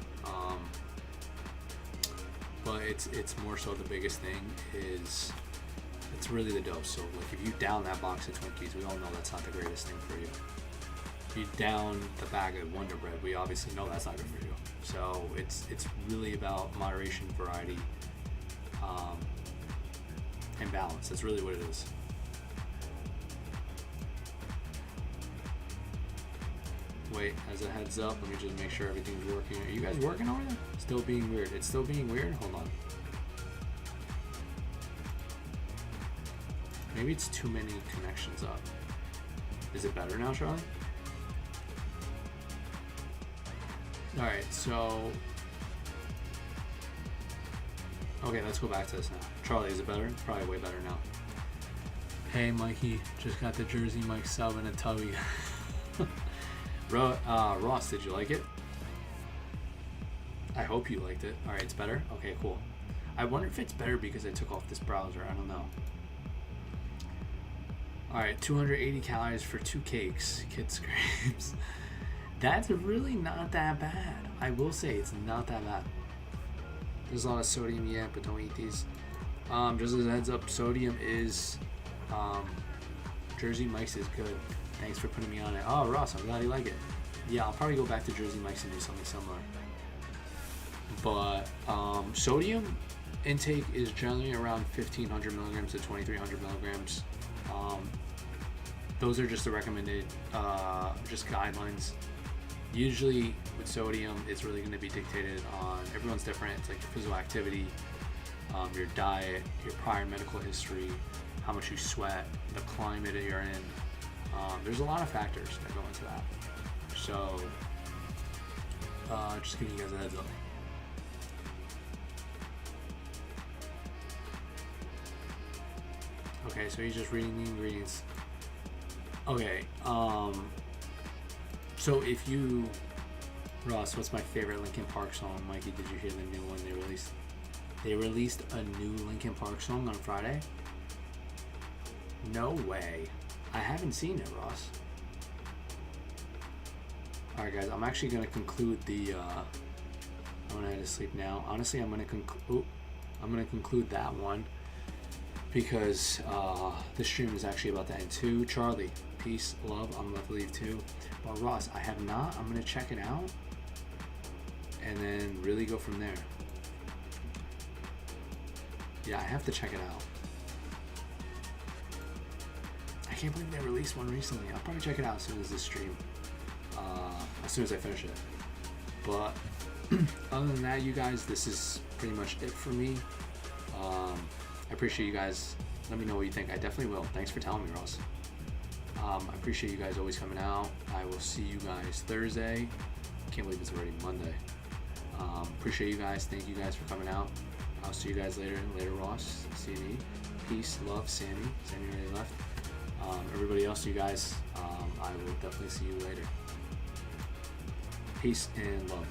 but it's more so the biggest thing is it's really the dose. So like if you down that box of Twinkies, we all know that's not the greatest thing for you. If you down the bag of Wonder Bread, we obviously know that's not good for you. So it's really about moderation, variety, and balance. That's really what it is. Wait, as a heads up, let me just make sure everything's working. Are you guys working over there? Still being weird. It's still being weird? Hold on. Maybe it's too many connections up. Is it better now, Charlie? Alright, so... Okay, let's go back to this now. Charlie, is it better? It's probably way better now. Hey, Mikey. Just got the Jersey Mike sub in a tubby. Ross, did you like it? I hope you liked it. Alright, it's better? Okay, cool. I wonder if it's better because I took off this browser. I don't know. Alright, 280 calories for 2 cakes. Kid scrapes. That's really not that bad. I will say it's not that bad. There's a lot of sodium yet, but don't eat these. Just as a heads up, sodium is... Jersey Mike's is good. Thanks for putting me on it. Oh, Ross, I'm glad you like it. Yeah, I'll probably go back to Jersey Mike's and do something similar. But sodium intake is generally around 1,500 milligrams to 2,300 milligrams. Those are just the recommended, just guidelines. Usually with sodium, it's really going to be dictated on, everyone's different. It's like your physical activity, your diet, your prior medical history, how much you sweat, the climate that you're in. There's a lot of factors that go into that. So, just giving you guys a heads up. Okay, so he's just reading the ingredients. Okay, so if you, Ross, what's my favorite Linkin Park song? Mikey, did you hear the new one they released? They released a new Linkin Park song on Friday? No way. I haven't seen it, Ross. Alright guys, I'm actually going to conclude the, I'm going to head to sleep now. Honestly, I'm going to conclude that one because the stream is actually about to end too. Charlie, peace, love, I'm about to leave too. But Ross, I have not. I'm going to check it out and then really go from there. Yeah, I have to check it out. I can't believe they released one recently. I'll probably check it out as soon as this stream, as soon as I finish it. But other than that, you guys, this is pretty much it for me. I appreciate you guys. Let me know what you think. I definitely will. Thanks for telling me, Ross. I appreciate you guys always coming out. I will see you guys Thursday. Can't believe it's already Monday. Appreciate you guys. Thank you guys for coming out. I'll see you guys later. Later, Ross. CD. Peace, love, Sammy. Sammy already left. Everybody else, you guys, I will definitely see you later. Peace and love.